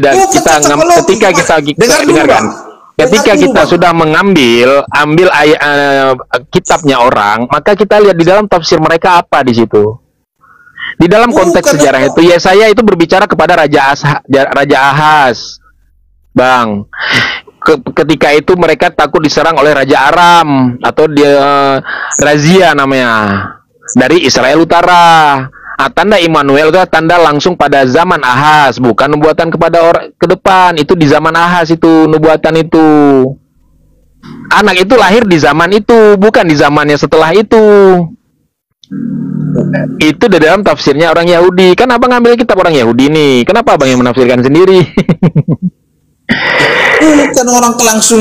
ketika kita sudah mengambil kitabnya orang, maka kita lihat di dalam tafsir mereka apa di situ. Di dalam konteks sejarah itu, Yesaya itu berbicara kepada Raja Ahaz, Bang. Ketika itu mereka takut diserang oleh Raja Aram atau razia namanya dari Israel Utara. Tanda Immanuel itu tanda langsung pada zaman Ahaz, bukan nubuatan kepada orang ke depan. Itu di zaman Ahaz itu nubuatan itu. Anak itu lahir di zaman itu, bukan di zamannya setelah itu. Itu di dalam tafsirnya orang Yahudi. Kan Abang ngambil kitab orang Yahudi nih. Kenapa Abang yang menafsirkan sendiri? Kan orang langsung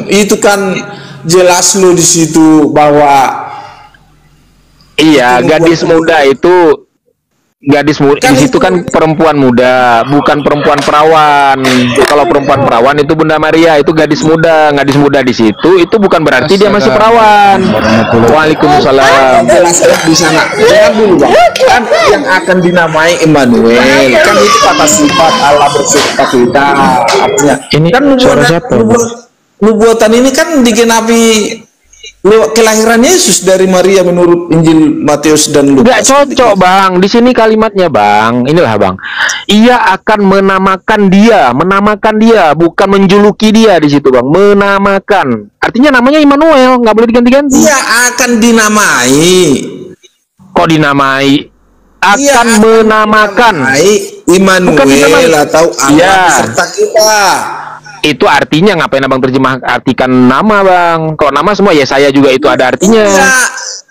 itu kan jelas lo di situ bahwa iya, gadis muda itu kan di situ kan perempuan muda, bukan perempuan perawan. Kalau perempuan perawan itu Bunda Maria, itu gadis muda di situ itu bukan berarti dia masih perawan. Waalaikumsalam. Jelaskan di sana. Jangan dulu, Bang. Kan yang akan dinamai Immanuel kan itu kata sifat Allah beserta kita. Artinya ini kan nubuatan ini kan digenapi lewat kelahiran Yesus dari Maria menurut Injil Matius dan Lukas. Nggak cocok, Bang. Di sini kalimatnya, Bang. Inilah, Bang. Ia akan menamakan dia, bukan menjuluki dia di situ, Bang. Menamakan. Artinya namanya Immanuel, nggak boleh diganti-ganti. Ia akan dinamai. Kok dinamai? Akan menamakan. Immanuel atau Allah beserta kita. Itu artinya ngapain Abang artikan nama, Bang? Kalau nama semua Yesaya juga itu ada artinya.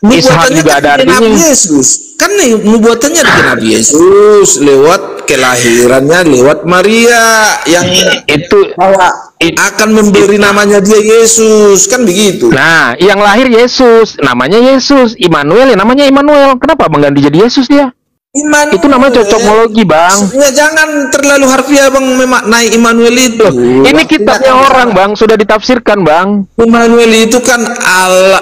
Ishak juga ada artinya. Yesus kan nih nubuatannya dengan Nabi Yesus lewat kelahirannya lewat Maria yang itu akan memberi namanya dia Yesus, kan begitu. Nah, yang lahir Yesus, namanya Yesus. Immanuel, ya namanya Immanuel. Kenapa Bang ganti jadi Yesus dia? Immanuel. Itu namanya cocokmologi, Bang. Ya, jangan terlalu harfiah, Bang, memaknai Immanuel itu. Ini kitabnya orang, Bang, sudah ditafsirkan, Bang. Immanuel itu kan Allah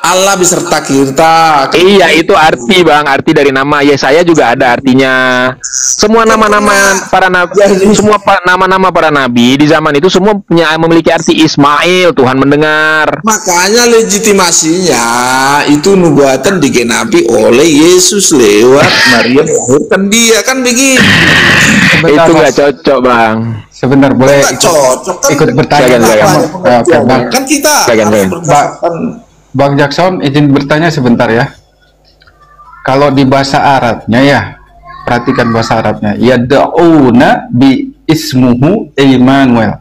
Allah beserta kita. Iya, itu arti Bang, arti dari nama Yesaya juga ada artinya. Semua nama-nama para nabi, semua nama-nama para nabi di zaman itu semua memiliki arti. Ismail, Tuhan mendengar. Makanya legitimasinya itu nubuatan digenapi oleh Yesus lewat Maria melahirkan dia, kan begitu. Itu nggak cocok Bang. Sebentar, boleh cocok kan? ikut bertanya? Kan kita Bang Jackson, izin bertanya sebentar ya. Kalau di bahasa Arabnya ya, perhatikan bahasa Arabnya. Yad'una bi ismuhu Immanuel.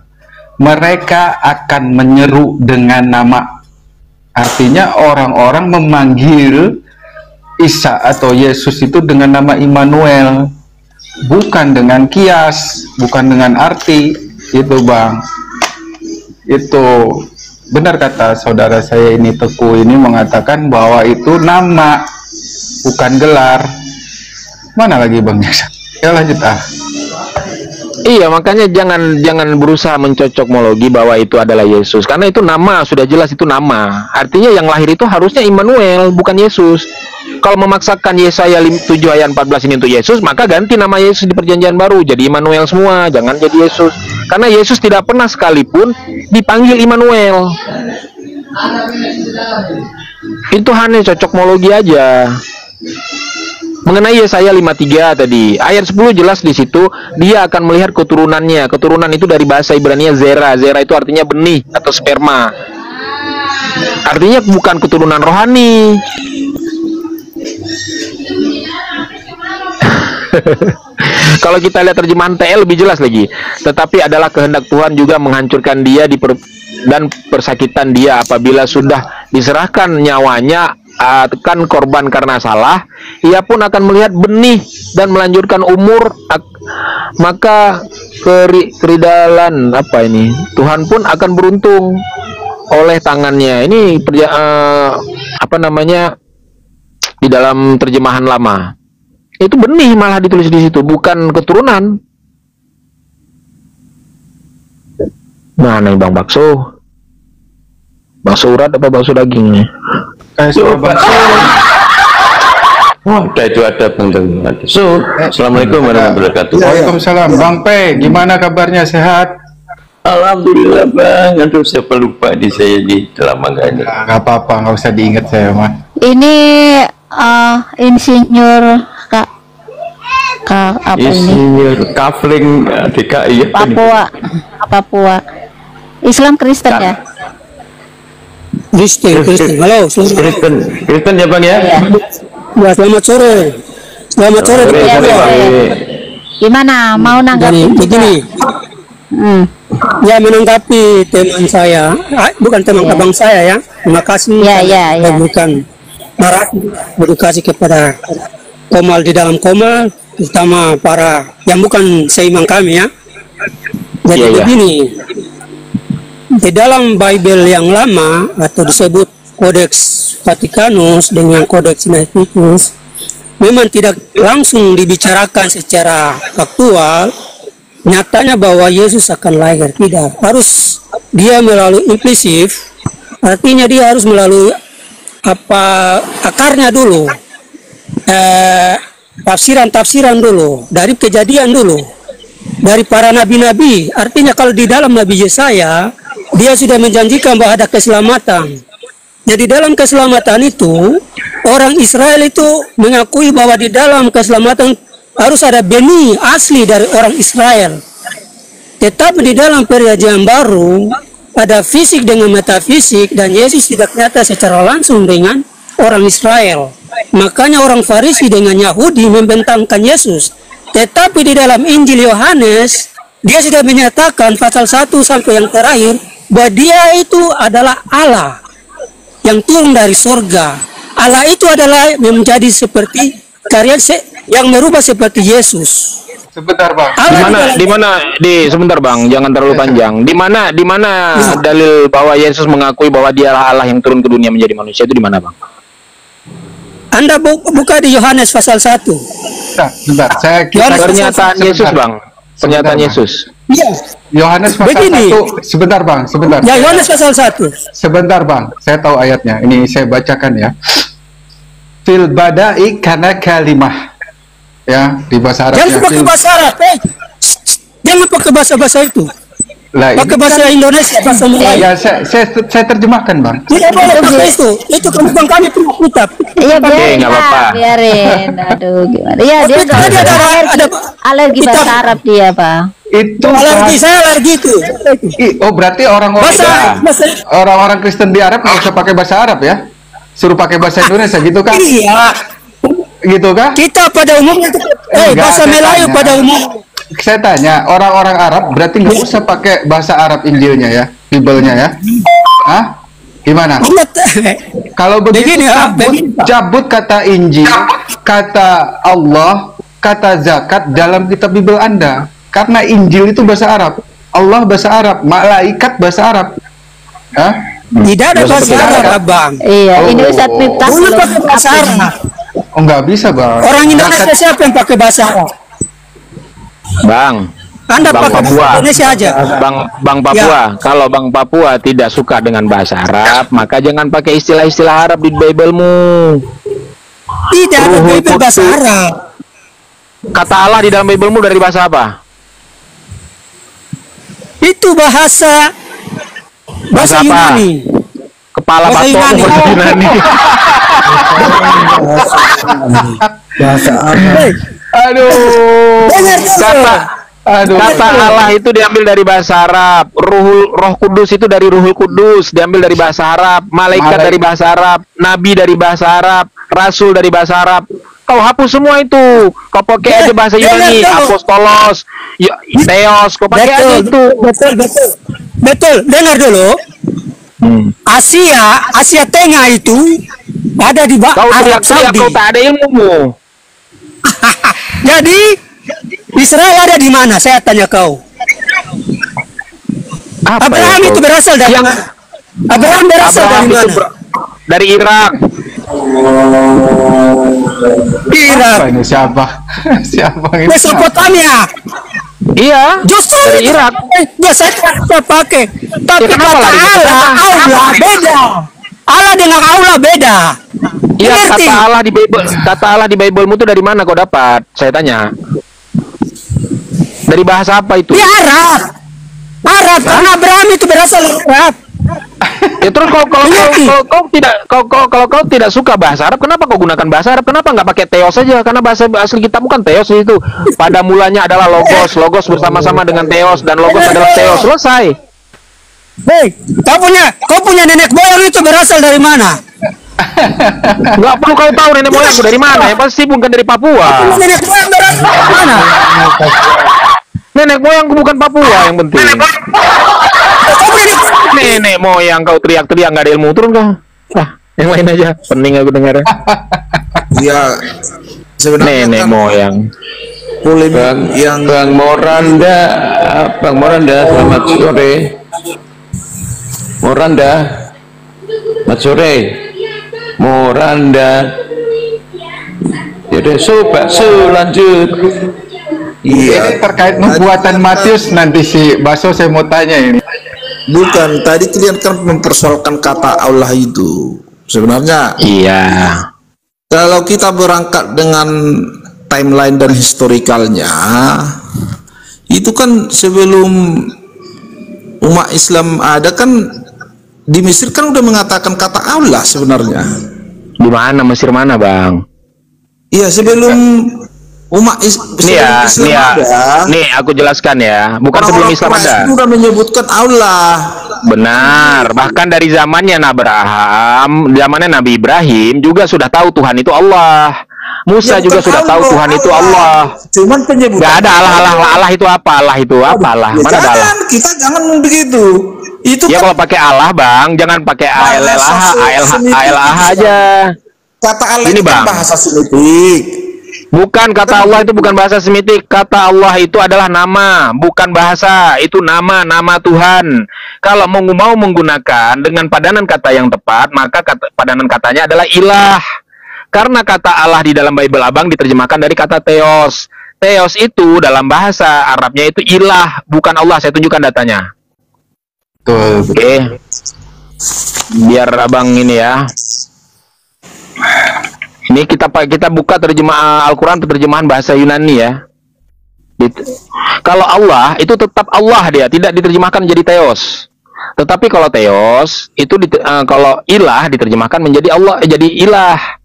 Mereka akan menyeru dengan nama. Artinya orang-orang memanggil Isa atau Yesus itu dengan nama Immanuel. Bukan dengan kias, bukan dengan arti. Itu Bang. Itu benar kata saudara saya ini, Teguh ini mengatakan bahwa itu nama, bukan gelar. Mana lagi Bang Jackson? Ya lanjut Iya, makanya jangan berusaha mencocokmologi bahwa itu adalah Yesus, karena itu nama, sudah jelas itu nama. Artinya yang lahir itu harusnya Immanuel, bukan Yesus. Kalau memaksakan Yesaya 7 ayat 14 ini untuk Yesus, maka ganti nama Yesus di Perjanjian Baru jadi Immanuel semua, jangan jadi Yesus. Karena Yesus tidak pernah sekalipun dipanggil Immanuel. Itu hanya cocokmologi aja. Mengenai Yesaya 53 tadi, ayat 10 jelas di situ, dia akan melihat keturunannya. Keturunan itu dari bahasa Ibrani zera. Zera itu artinya benih atau sperma. Artinya bukan keturunan rohani. Kalau kita lihat terjemahan TL lebih jelas lagi. Tetapi adalah kehendak Tuhan juga menghancurkan dia dan persakitan dia apabila sudah diserahkan nyawanya akan korban karena salah, ia pun akan melihat benih dan melanjutkan umur, maka keridalan Tuhan pun akan beruntung oleh tangannya. Ini di dalam terjemahan lama itu benih malah ditulis di situ, bukan keturunan. Mana nih Bang bakso? Bakso urat apa bakso daging nih? Itu ada Bang Assalamualaikum warahmatullahi wabarakatuh. Waalaikumsalam. Bang P, gimana kabarnya, sehat? Alhamdulillah Bang. Aduh, siapa lupa di saya di dalam mangga ini. Nggak apa-apa, nggak usah diingat saya mah. Ini insinyur Kak apa Insinyur ini? Kafling DKI ya. Papua. Islam Kristen ya? Kristen. Halo, Kristen ya Bang ya? Ya, selamat sore. Selamat sore. Gimana? Mau nanggapi? Begini. Ya, menanggapi teman saya, bukan teman abang saya ya. Terima kasih. Ya. Bukan marah, edukasi kepada komal di dalam komal, terutama para yang bukan seiman kami ya. Jadi begini. Di dalam Bible yang lama atau disebut Kodeks Vatikanus dengan Kodeks Sinaiticus, memang tidak langsung dibicarakan secara faktual nyatanya bahwa Yesus akan lahir. Tidak, harus dia melalui implisif, artinya dia harus melalui akarnya dulu, tafsiran dulu, dari kejadian dulu, dari para nabi-nabi. Artinya kalau di dalam Nabi Yesaya dia sudah menjanjikan bahwa ada keselamatan. Jadi dalam keselamatan itu, orang Israel itu mengakui bahwa di dalam keselamatan harus ada benih asli dari orang Israel. Tetapi di dalam Perjanjian Baru, ada fisik dengan metafisik, dan Yesus tidak nyata secara langsung dengan orang Israel. Makanya orang Farisi dengan Yahudi membentangkan Yesus. Tetapi di dalam Injil Yohanes, dia sudah menyatakan pasal 1 sampai yang terakhir, bahwa dia itu adalah Allah yang turun dari sorga. Allah itu adalah menjadi seperti karya yang merubah seperti Yesus. Sebentar Bang. Sebentar Bang, jangan terlalu panjang. Di mana dalil bahwa Yesus mengakui bahwa dialah Allah yang turun ke dunia menjadi manusia, itu di mana Bang? Anda buka di Yohanes pasal 1. Sebentar, pernyataan Yesus Bang. Pernyataan Yesus. Iya. Yohanes pasal Begini. 1, sebentar Bang, sebentar. Ya, Yohanes pasal 1. Sebentar Bang, saya tahu ayatnya. Ini saya bacakan ya. Fil bada'i kana kalimah. Ya, di bahasa Arab. Jangan pakai bahasa Arab, jangan pakai bahasa-bahasa itu. Pakai bahasa Indonesia, bahasa Melayu. Ya, saya terjemahkan Bang. Tidak boleh pakai itu. Itu bukan kami punya kitab. Iya, biarin, nggak apa-apa. biarin. Aduh, gimana? Iya, dia ada alergi bahasa Arab dia, Pak. Itu alergi, saya alergi itu. Oh, berarti orang-orang Kristen di Arab nggak usah pakai bahasa Arab ya? Suruh pakai bahasa Indonesia gitu kan? Iya. Gitu kan? Kita pada umumnya bahasa Melayu pada umumnya. Saya tanya, orang-orang Arab berarti nggak usah pakai bahasa Arab Injilnya ya, Bible-nya ya? Hah? Gimana? Kalau begitu cabut kata Injil, kata Allah, kata zakat dalam kitab Bible Anda. Karena Injil itu bahasa Arab, Allah bahasa Arab, malaikat bahasa Arab. Hah? Tidak ada bahasa Arab, Bang. Iya, ini Ustaz Miftah belum pakai bahasa Arab. Oh, nggak bisa, Bang. Orang Indonesia siapa yang pakai bahasa Arab? Bang, Anda Bang pakai Papua, Indonesia aja. Bang Papua, kalau Bang Papua tidak suka dengan bahasa Arab, maka jangan pakai istilah-istilah Arab di Bible-mu. Tidak ada Bible bahasa Arab. Kata Allah di dalam Bible-mu dari bahasa apa? Itu bahasa apa? Yunani. Kepala Bahasa batok Yunani. bahasa Yunani. Bahasa Arab. Aduh. Kata Allah itu diambil dari bahasa Arab. Roh Kudus itu dari Ruhul Kudus, diambil dari bahasa Arab. Malaikat dari bahasa Arab, Nabi dari bahasa Arab, Rasul dari bahasa Arab. Kau hapus semua itu. Kau pakai aja bahasa Yunani, apostolos, theos. Kau pakai aja itu. Betul. Dengar dulu. Asia Tengah itu ada di Arab Saudi. Kau tak ada ilmumu. Jadi Israel ada di mana? Saya tanya kau. Abraham itu berasal dari mana? Abraham berasal dari mana? Dari Irak. Irak. Ini siapa? Siapa ini? Mesopotamia. Iya. Justru dari Irak. Saya pakai. Tapi Ya, kata Allah beda. Allah dengan Allah beda. Iya, kata Allah di Bible-mu itu dari mana kau dapat? Saya tanya. Dari bahasa apa itu? Di Arab. Karena Abraham itu berasal dari Arab. Ya terus kalau kau tidak suka bahasa Arab, kenapa kau gunakan bahasa Arab? Kenapa nggak pakai theos saja? Karena bahasa asli kita bukan theos itu. Pada mulanya adalah logos bersama-sama dengan theos, dan logos adalah theos. Selesai. Hei, kau punya nenek moyang itu berasal dari mana? Nggak perlu kau tahu nenek moyangku dari mana. Yang pasti bukan dari Papua. Nenek moyang berasal dari mana? Nenek moyangku bukan Papua yang penting. Nenek moyang kau teriak-teriak nggak ada ilmu, turun kau. Yang lain aja. Pening aku dengar. Ya, sebenarnya nenek moyang. Polemik yang Bang Moranda, selamat sore. Moranda, selamat sore. Moranda. Jadi lanjut. Ini terkait nubuatan Matius nanti si Baso saya mau tanya ini. bukan tadi kalian kan mempersoalkan kata Allah itu. Sebenarnya Iya. kalau kita berangkat dengan timeline dan historikalnya, itu kan sebelum umat Islam ada kan di Mesir kan udah mengatakan kata Allah sebenarnya. Di mana Mesir mana, Bang? Iya, sebelum Islam ada. Nih aku jelaskan ya. Bukan sebelum Islam ada. Sudah menyebutkan Allah. Benar. Bahkan dari zamannya Nabi Ibrahim juga sudah tahu Tuhan itu Allah. Musa Ya, juga bukan sudah tahu Tuhan itu Allah. Cuman penyebutan. Gak ada Allah itu apa? Allah itu apa? Allah. Ya, Mana ada Allah? kita jangan begitu. Itu Ya kan kalau pakai Allah, Bang, jangan pakai ALH aja. kata Allah Ini, itu kan Bang. bahasa Semitik. Bukan, kata Allah itu bukan bahasa Semitik. Kata Allah itu adalah nama, bukan bahasa. Itu nama Tuhan. Kalau mau menggunakan dengan padanan kata yang tepat, maka padanan katanya adalah ilah. Karena kata Allah di dalam Bible Abang diterjemahkan dari kata theos. Theos itu dalam bahasa Arabnya itu ilah, bukan Allah. Saya tunjukkan datanya. Oke. Biar abang ini ya. Ini kita buka terjemahan Al-Quran, terjemahan bahasa Yunani ya. Kalau Allah itu tetap Allah, dia tidak diterjemahkan menjadi Theos. Tetapi kalau Theos itu kalau ilah diterjemahkan menjadi Allah, jadi ilah.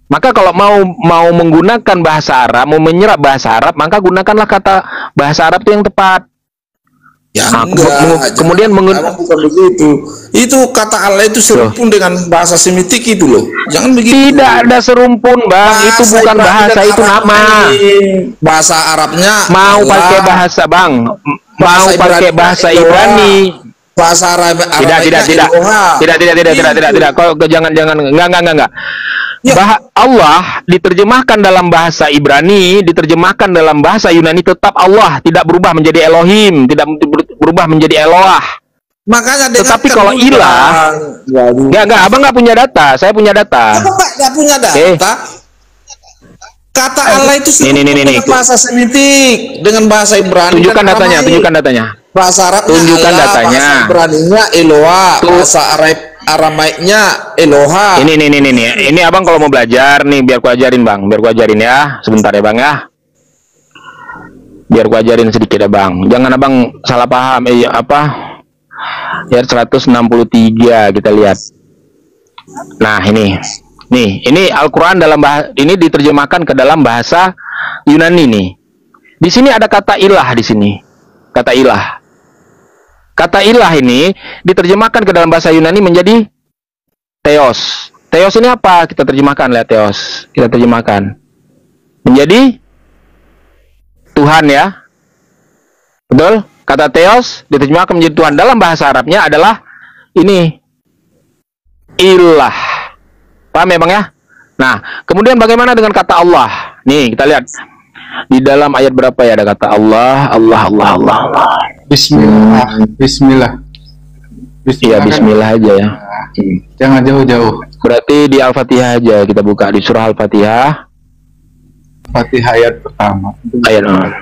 Maka kalau mau menggunakan bahasa Arab, mau menyerap bahasa Arab, maka gunakanlah kata bahasa Arab itu yang tepat. Ya, kemudian bukan begitu. Itu kata Allah itu serumpun dengan bahasa Semitik itu loh. Jangan begitu. Tidak ada serumpun, Bang. Bahasa itu bukan bahasa, itu nama. Bahasa Arabnya mau Allah, pakai bahasa, Bang. Mau pakai bahasa Ibrani. Bahasa Arab. Tidak. Kau jangan. Enggak. Ya. Allah diterjemahkan dalam bahasa Ibrani, diterjemahkan dalam bahasa Yunani tetap Allah, tidak berubah menjadi Elohim, tidak berubah menjadi Eloah. Makanya tetapi kalau ilah, enggak, abang nggak punya data, saya punya data. Nggak punya data. Kata Allah itu ini. Bahasa Semitik dengan bahasa Ibrani. Tunjukkan datanya. Bahasa Arab tunjukkan Allah, datanya. Bahasa Ibraninya Eloah, bahasa Aramaiknya Eloha. Ini abang kalau mau belajar nih, biar ku ajarin Bang, ya, sebentar ya Bang ya. Biar ku ajarin sedikit ya Bang. Jangan abang salah paham. Ayat 163 kita lihat. Nah ini Al-Quran dalam ini diterjemahkan ke dalam bahasa Yunani nih. Di sini ada kata ilah di sini, kata ilah. Kata ilah ini diterjemahkan ke dalam bahasa Yunani menjadi Theos. Theos ini apa? Kita terjemahkan, lihat Theos. Kita terjemahkan menjadi Tuhan ya. Betul? Kata Theos diterjemahkan menjadi Tuhan. Dalam bahasa Arabnya adalah ini ilah. Paham ya Bang ya? Nah, kemudian bagaimana dengan kata Allah? Nih, kita lihat. Di dalam ayat berapa ya ada kata Allah. Bismillah. Iya, Bismillah aja ya. Jangan jauh-jauh. Berarti di Al-Fatihah aja kita buka, di surah Al-Fatihah. Fatihah ayat pertama.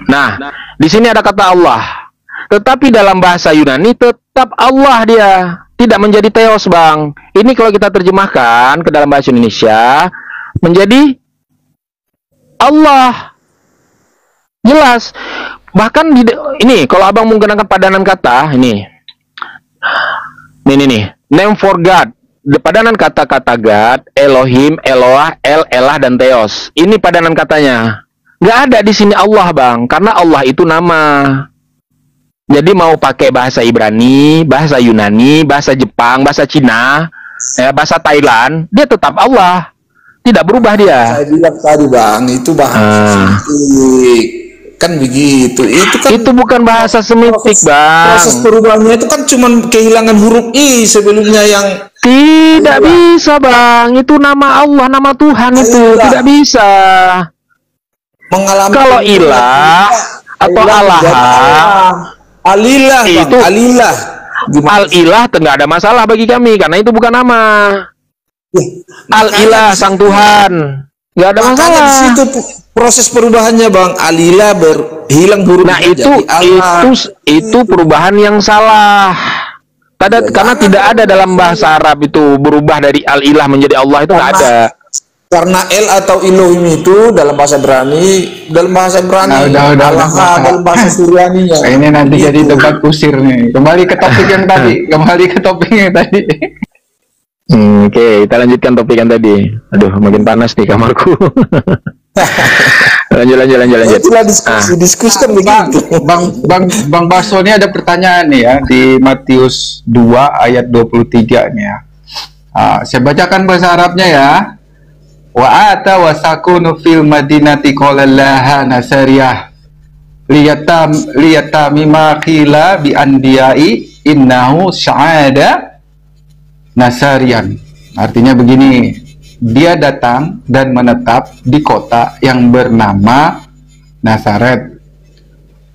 Nah, di sini ada kata Allah. Tetapi dalam bahasa Yunani tetap Allah dia, tidak menjadi Theos, Bang. Ini kalau kita terjemahkan ke dalam bahasa Indonesia menjadi Allah. Jelas. Bahkan ini kalau abang menggunakan padanan kata ini name for God, padanan kata-kata God, Elohim, Eloah, Elah dan Theos. Ini padanan katanya. Nggak ada di sini Allah Bang, karena Allah itu nama. Jadi mau pakai bahasa Ibrani, bahasa Yunani, bahasa Jepang, bahasa Cina, bahasa Thailand, dia tetap Allah. Tidak berubah dia. Saya bilang tadi Bang, itu bahasa kan begitu. Itu bukan bahasa Semitik Bang. Proses perubahannya itu kan cuma kehilangan huruf I sebelumnya yang tidak bisa Bang. Itu nama Allah, nama Tuhan itu tidak bisa. Mengalami kalau ilah atau Allah, alilah itu alilah. Al-ilah nggak ada masalah bagi kami karena itu bukan nama. Al-ilah sang Tuhan nggak ada masalah. Di situ proses perubahannya Bang, alilah hilang huruf. Nah itu perubahan yang salah. Karena tidak ada dalam bahasa Arab itu berubah dari al-ilah menjadi Allah, itu nggak ada. Karena el atau Elohim itu dalam bahasa Ibrani, dalam bahasa Suryaninya. Ini nanti jadi debat kusir nih. Kembali ke topik yang tadi. Oke, kita lanjutkan topik yang tadi. Aduh, makin panas nih kamarku. lanjut. Diskusi kan begitu. Bang Baso ini ada pertanyaan nih ya di Matius 2 ayat 23 nih ya. Saya bacakan bahasa Arabnya ya. Wa ata wasakunu fil madinati qalallaha nasariyah liyatamima qila bi andiyai innahu sya'ada nasarian. Artinya begini, dia datang dan menetap di kota yang bernama Nazaret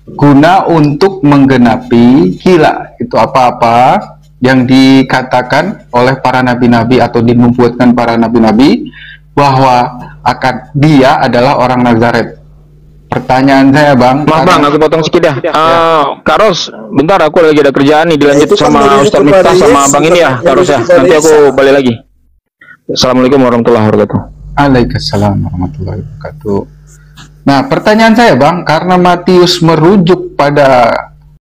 guna untuk menggenapi qila, itu apa-apa yang dikatakan oleh para nabi-nabi atau dinubuatkan para nabi-nabi bahwa dia adalah orang Nazaret. pertanyaan saya Bang. Maaf Bang, aku potong sedikit dah. Kak Ros, bentar aku lagi ada kerjaan nih, dilanjut sama Ustaz Miftah sama Bang ini ya, Kak Ros ya. Nanti aku balik lagi. Assalamualaikum warahmatullahi wabarakatuh. Waalaikumsalam warahmatullahi wabarakatuh. Nah, pertanyaan saya Bang, karena Matius merujuk pada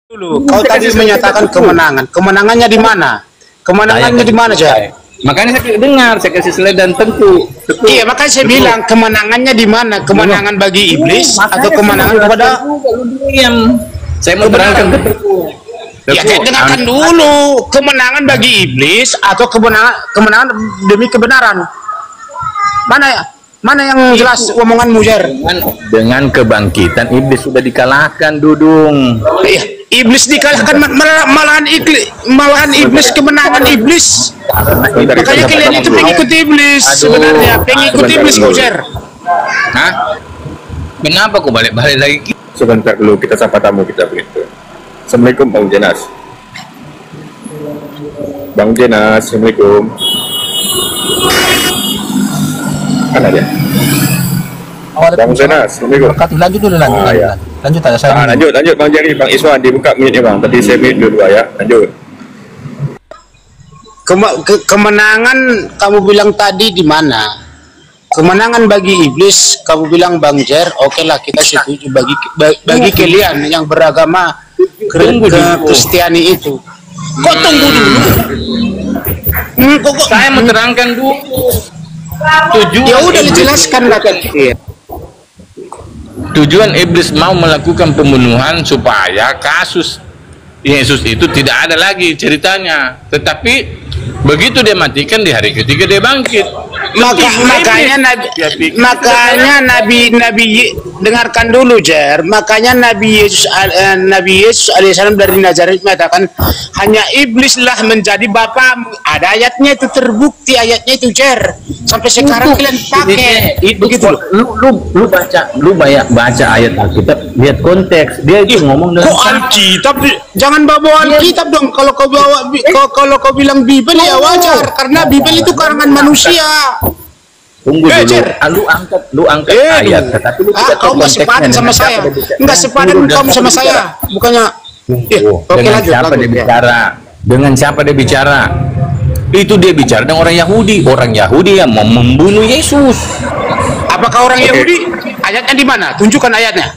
dulu, kau tadi menyatakan kemenangan. Kemenangannya di mana? Kemenangannya di mana, Jay? Makanya saya dengar, saya kasih slide dan tentu. Iya, makanya saya bilang kemenangannya di mana? Kemenangan bagi iblis atau kemenangan kepada saya mau terangkan ke ya, dengarkan dulu. Kemenangan bagi iblis atau kemenangan demi kebenaran. Mana yang jelas omonganmu, Jar? Dengan kebangkitan iblis sudah dikalahkan, Dudung. Iya, iblis dikalahkan, malahan iblis kemenangan iblis. Makanya kalian itu pengikut iblis sebenarnya, pengikut iblis kau, Jar. Hah? Kenapa kok balik-balik lagi? Sebentar dulu, kita sapa tamu kita begitu. Assalamualaikum Bang Jenas. Bang Jenas, Assalamualaikum. Kan ada. Bang Jenas, Assalamualaikum. Lanjut dulu, ya. Lanjut aja saya. Lanjut Bang Jerry, Bang Iswan dibuka minitnya Bang. Tadi saya minit dua ya. Lanjut. Kemenangan kamu bilang tadi di mana? Kemenangan bagi iblis kamu bilang Bang Jer. Oke lah, kita setuju bagi kalian yang beragama Kristiani itu. Kok tunggu dulu? Saya mau terangkan dulu. Ya udah dijelaskan lah kan. Tujuan iblis mau melakukan pembunuhan supaya kasus Yesus itu tidak ada lagi ceritanya. Tetapi begitu dia matikan di hari ketiga dia bangkit. Makanya Nabi dengarkan dulu, Jer. Makanya Nabi Yesus alaihissalam dari Nazaret mengatakan hanya iblislah menjadi bapamu. Ada ayatnya itu, terbukti ayatnya itu, Jer. Sampai sekarang kalian pakai begitu. Lu baca ayat Alkitab, lihat konteks. Dia itu ngomong dengan Alkitab, jangan bawa Alkitab dong. Kalau kau bilang Bibel ya wajar, karena Bibel itu karangan manusia. Tunggu dulu, lu angkat ayat, tetapi lu tidak tahu kau masih sepadan sama saya. Enggak sepadan kamu sama saya, bukannya. Dengan siapa dia bicara? Dengan siapa dia bicara? Itu dia bicara dengan orang Yahudi yang mau membunuh Yesus. Apakah orang Yahudi? Ayatnya di mana? Tunjukkan ayatnya.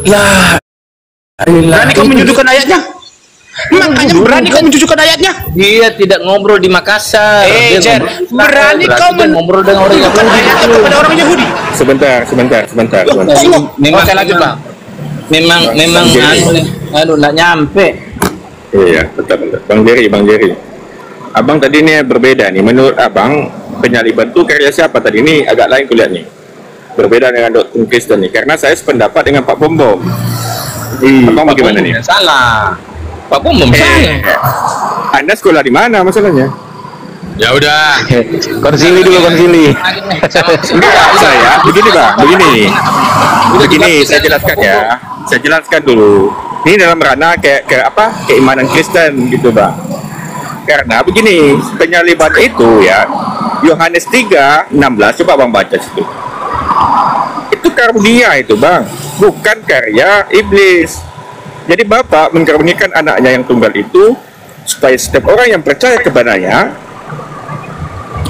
Ya, berani kau menunjukkan ayatnya? Makanya berani kau menunjukkan ayatnya? Dia tidak ngobrol di Makassar. Berani kau ngobrol dengan orang Yahudi kepada orang Yahudi? Sebentar. Memang saya lanjut, Bang. Memang nggak nyampe. Iya, betul. Bang Jerry. Abang tadi ini berbeda nih. Menurut abang, penyaliban itu karya siapa tadi? Ini agak lain kulihat nih. Berbeda dengan doktrin Kristen nih. Karena saya sependapat dengan Pak Pombom. Abang bagaimana nih? Salah. Pak Pombom salah. Anda sekolah di mana masalahnya? Ya udah. Konsili dulu. Saya begini saya jelaskan ya. Saya jelaskan dulu. Ini dalam ranah keimanan Kristen gitu, Bang. Karena begini, penyaliban itu ya, Yohanes 3:16, coba Bang baca situ. Itu karunia itu, Bang, bukan karya iblis. Jadi Bapak mengkaruniakan anaknya yang tunggal itu supaya setiap orang yang percaya kepadanya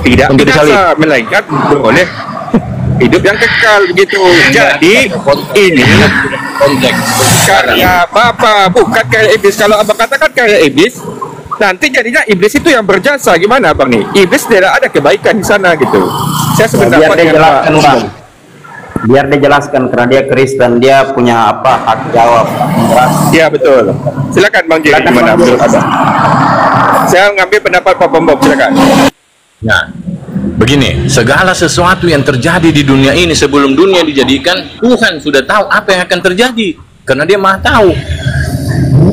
tidak binasa, melainkan beroleh hidup yang kekal begitu. Jadi ini karya Bapak, bukan karya iblis. Kalau Abang katakan karya iblis, nanti jadinya iblis itu yang berjasa. Gimana Bang nih? Iblis tidak ada kebaikan di sana gitu. Saya sebenarnya biar dia jelaskan karena dia Kristen, dia punya hak jawab. Ya betul. Silakan Bang Jerry, gimana menurut Abang? Saya mengambil pendapat Pak Pombom, silakan. Nah, begini, segala sesuatu yang terjadi di dunia ini sebelum dunia dijadikan, Tuhan sudah tahu apa yang akan terjadi karena dia Maha tahu.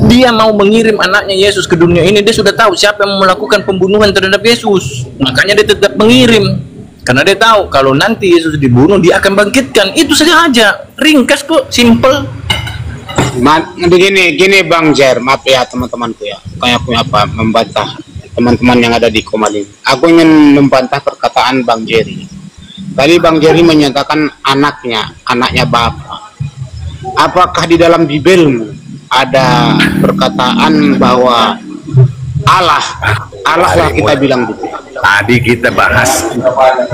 Dia mau mengirim anaknya Yesus ke dunia ini, dia sudah tahu siapa yang melakukan pembunuhan terhadap Yesus. Makanya dia tetap mengirim. Karena dia tahu kalau nanti Yesus dibunuh, dia akan bangkitkan. Itu saja ringkas kok, simple. Begini Bang Jer, maaf ya teman-temanku ya. Kayak punya membantah teman-teman yang ada di Komalin. Aku ingin membantah perkataan Bang Jerry. Tadi Bang Jerry menyatakan anaknya Bapa. Apakah di dalam Bibelmu ada perkataan bahwa Allah lah kita bilang gitu? Tadi kita bahas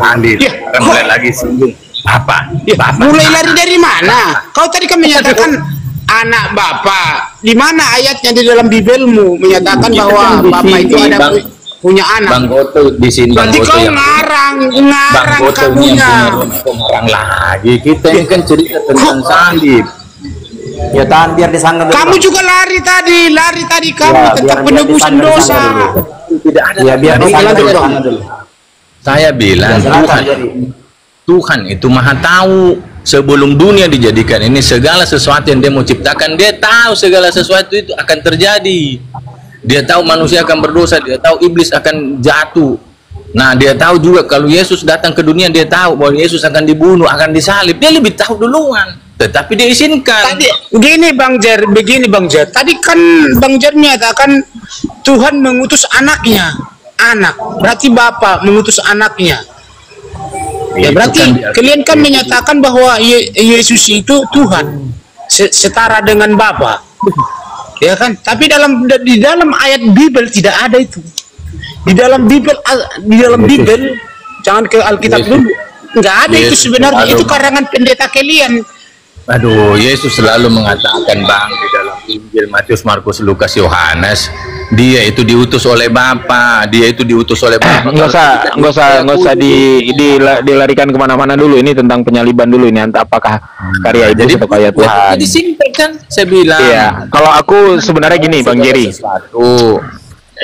Andi, mulai lagi singgung Bapa. Mulai lari dari mana? Kau tadi kan menyatakan anak Bapa. Di mana ayatnya di dalam Bibelmu menyatakan bahwa Bapa itu ada punya anak? Bang Goto di sini. Berarti kau ngarang kamunya. Ngarang lagi. Kita yang kan cerita tentang salib. Ya tahan biar disangka. Kamu juga lari tadi kamu tentang penebusan dosa. Tidak ada. Ya biar disangka dulu. Saya bilang Tuhan itu maha tahu. Sebelum dunia dijadikan ini, segala sesuatu yang dia mau ciptakan, dia tahu segala sesuatu itu akan terjadi. Dia tahu manusia akan berdosa, dia tahu iblis akan jatuh. Nah, dia tahu juga kalau Yesus datang ke dunia, dia tahu bahwa Yesus akan dibunuh, akan disalib. Dia lebih tahu duluan, tetapi dia izinkan. Tadi begini Bang Jer. Tadi kan Bang Jer menyatakan Tuhan mengutus anaknya. Anak, berarti Bapa mengutus anaknya. Ya berarti kalian kan menyatakan bahwa Yesus itu Tuhan, setara dengan Bapa. Ya kan? Tapi di dalam ayat Bibel tidak ada itu. Di dalam Bibel jangan ke Alkitab dulu. Enggak ada itu sebenarnya. Itu karangan pendeta kalian. Aduh, Yesus selalu mengatakan Bang di dalam Injil Matius, Markus, Lukas, Yohanes, dia itu diutus oleh Bapa, dia itu diutus oleh Bapa. Nggak usah dilarikan kemana-mana dulu. Ini tentang penyaliban dulu ini. Apakah karya iblis atau karya Tuhan? Di sini kan saya bilang. Iya. Kalau aku sebenarnya gini, Bang Jerry.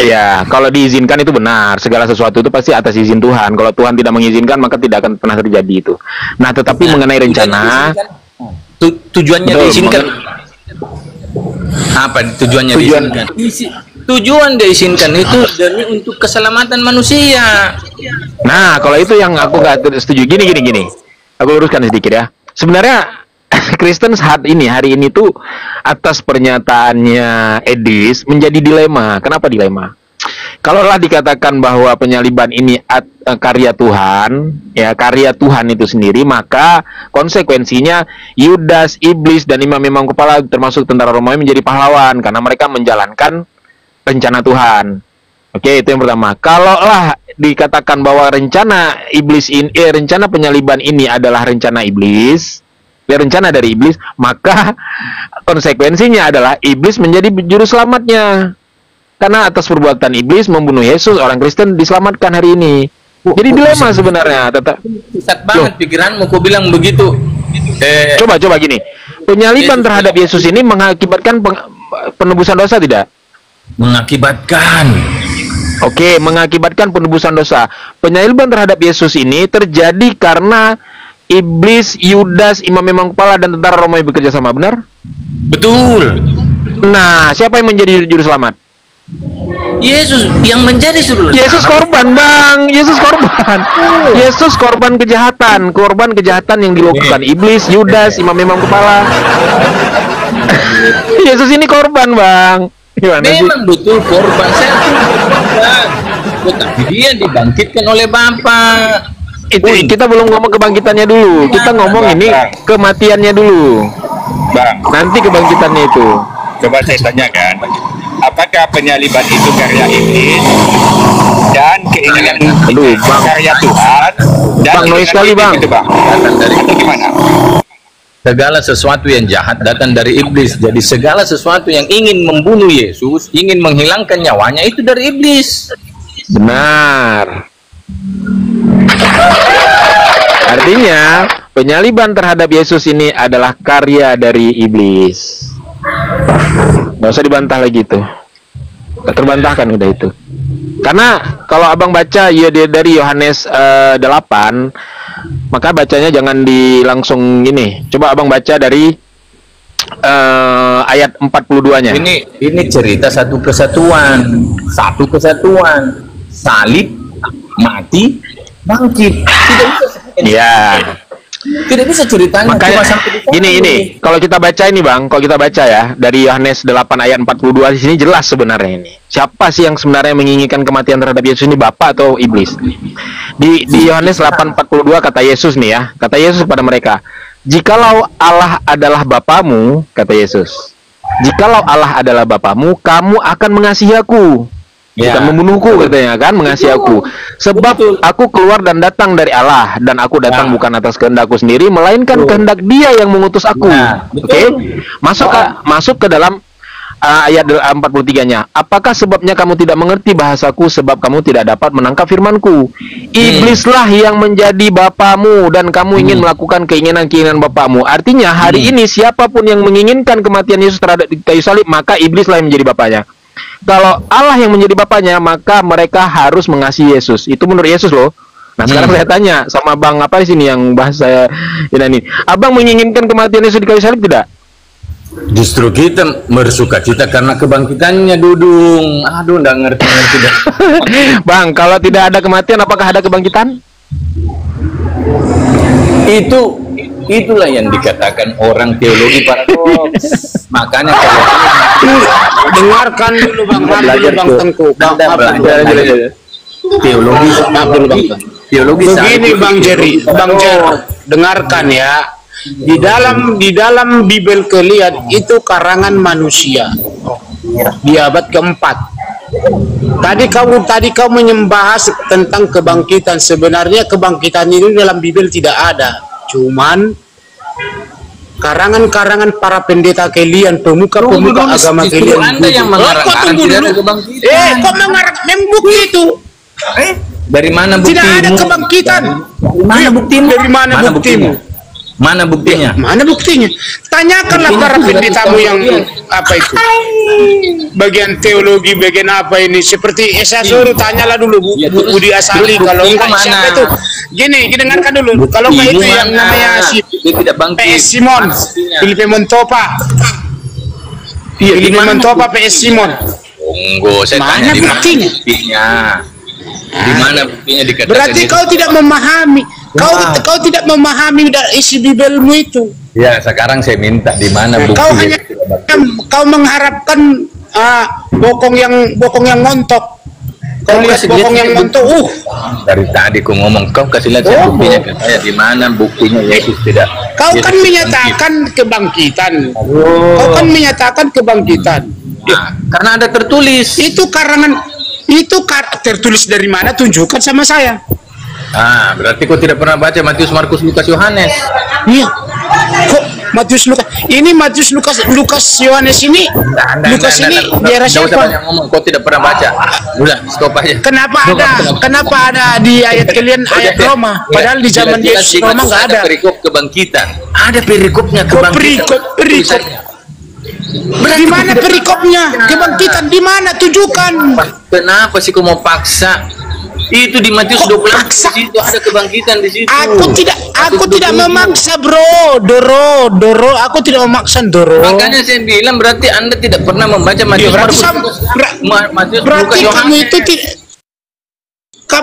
Iya, kalau diizinkan itu benar. Segala sesuatu itu pasti atas izin Tuhan. Kalau Tuhan tidak mengizinkan, maka tidak akan pernah terjadi itu. Nah, tetapi mengenai rencana, tujuannya diizinkan. Apa tujuannya diizinkan? Tujuan diizinkan itu demi untuk keselamatan manusia. Nah, kalau itu yang aku nggak setuju. Gini. Aku luruskan sedikit ya. Sebenarnya Kristen hari ini tuh atas pernyataannya Edis menjadi dilema. Kenapa dilema? Kalaulah dikatakan bahwa penyaliban ini karya Tuhan, ya karya Tuhan itu sendiri, maka konsekuensinya Yudas, iblis, dan imam-imam kepala termasuk tentara Romawi menjadi pahlawan karena mereka menjalankan rencana Tuhan. Oke, itu yang pertama. Kalaulah dikatakan bahwa rencana rencana penyaliban ini adalah rencana iblis, rencana dari iblis, maka konsekuensinya adalah iblis menjadi juru selamatnya. Karena atas perbuatan iblis membunuh Yesus, orang Kristen diselamatkan hari ini. Jadi dilema sebenarnya. Sesat banget pikiranmu, kau bilang begitu. Coba gini. Penyaliban terhadap Yesus ini mengakibatkan penebusan dosa tidak? Mengakibatkan. Oke, mengakibatkan penebusan dosa. Penyaliban terhadap Yesus ini terjadi karena iblis, Yudas, imam-imam kepala, dan tentara Romawi bekerja sama, benar? Betul. Nah, siapa yang menjadi juru selamat? Yesus yang menjadi juru selamat. Yesus korban, Bang. Yesus korban. Yesus korban kejahatan yang dilakukan iblis, Yudas, imam-imam kepala. Yesus ini korban, Bang. Gimana memang sih? Betul korban. Saya korban. Tetapi dia dibangkitkan oleh Bapa. Kita belum ngomong kebangkitannya dulu. Kita ngomong ini kematiannya dulu. Bang, nanti kebangkitannya itu. Coba saya tanyakan, apakah penyaliban itu karya iblis dan keinginan karya Tuhan? Dan Bang, noise sekali, Bang. Itu, Bang. Atau gimana? Segala sesuatu yang jahat datang dari iblis. Jadi segala sesuatu yang ingin membunuh Yesus, ingin menghilangkan nyawanya, itu dari iblis. Benar. Artinya penyaliban terhadap Yesus ini adalah karya dari iblis. Nggak usah dibantah lagi itu. Terbantahkan udah itu. Karena kalau abang baca ya dari Yohanes 8, maka bacanya jangan langsung ini. Coba abang baca dari ayat 42-nya. Ini cerita satu kesatuan, salib, mati, bangkit. Tidak bisa. Ya. Tidak bisa ceritanya. Makanya ini kalau kita baca ini Bang, kalau kita baca ya dari Yohanes 8 ayat 42 di sini jelas sebenarnya ini. Siapa sih yang sebenarnya menginginkan kematian terhadap Yesus ini, Bapa atau iblis? Di Yohanes 8:42 kata Yesus nih ya, kata Yesus kepada mereka, "Jikalau Allah adalah Bapamu," kata Yesus. "Jikalau Allah adalah Bapamu, kamu akan mengasihi aku." Bukan membunuhku katanya kan, mengasihi aku. Sebab aku keluar dan datang dari Allah, dan aku datang bukan atas kehendakku sendiri, melainkan kehendak Dia yang mengutus aku. Oke? Masuk ke dalam ayat 43-nya. "Apakah sebabnya kamu tidak mengerti bahasaku, sebab kamu tidak dapat menangkap firmanku? Iblislah yang menjadi bapamu, dan kamu ingin melakukan keinginan-keinginan bapamu." Artinya hari ini siapapun yang menginginkan kematian Yesus terhadap kayu salib, maka iblislah yang menjadi bapaknya. Kalau Allah yang menjadi bapaknya, maka mereka harus mengasihi Yesus. Itu menurut Yesus loh. Nah sekarang saya tanya sama Bang apa di sini yang bahas saya ini. Abang menginginkan kematian Yesus di kayu salib tidak? Justru kita bersukacita karena kebangkitannya, Dudung. Aduh, nggak ngerti dah. Bang, kalau tidak ada kematian, apakah ada kebangkitan? Itulah yang dikatakan orang teologi paradoks. Makanya dengarkan dulu Bang, belajar Bang Tengku. Teologi. Begini Bang Jerry, dengarkan ya. Di dalam Bible kalian itu karangan manusia di abad keempat. Tadi kau membahas tentang kebangkitan. Sebenarnya kebangkitan ini dalam Bible tidak ada. Cuman karangan-karangan para pendeta kalian, pemuka-pemuka agama kalian. Anda yang mengarang tidak ada kebangkitan. Kok mengarang bukti itu? Dari mana buktimu? Tidak ada kebangkitan. Mana buktimu? Dari mana buktimu? Mana buktinya? Mana buktinya? Tanyakanlah para pendetamu yang apa itu? Bagian teologi, bagian apa ini? Seperti saya suruh tanyalah dulu Budi Asali. Kalau enggak siapa itu? Gini, dengarkan dulu. Kalau enggak itu yang namanya si PS Simon, Filipe Montopa. Filipe Montopa, PS Simon. Tunggu, saya tanya di mana buktinya? Di mana buktinya dikatakan? Berarti kau tidak memahami. Kau tidak memahami isi Bibelmu itu. Ya, sekarang saya minta di mana buktinya? Kau mengharapkan bokong yang ngontok. Kau lihat bokong yang ngontok. Dari tadi ku ngomong, kau kasih lihat saya buktinya ke saya. Di mana buktinya Yesus tidak? Kau kan menyatakan kebangkitan. Kau kan menyatakan kebangkitan. Karena ada tertulis. Itu karangan. Itu tertulis dari mana? Tunjukkan sama saya. Berarti kau tidak pernah baca Matius, Markus, Lukas, Yohanes. Iya. Kok Matius, Lukas? Ini Matius, Lukas, Yohanes ini. Lukas ini daerah siapa? Banyak ngomong. Kau tidak pernah baca. Udah, stop aja. Kenapa ada di ayat kalian ayat Roma? Padahal di zaman Yesus Roma nggak ada. Perikop kebangkitan. Ada perikopnya kebangkitan. Perikop. Di mana perikopnya? Kebangkitan di mana? Tunjukkan. Kenapa sih kau mau paksa? Itu di Matius 26 di situ ada kebangkitan di situ. Aku tidak memaksa, Bro. Doro, aku tidak memaksa, Doro. Makanya saya bilang berarti Anda tidak pernah membaca Matius, Matius, berarti kamu itu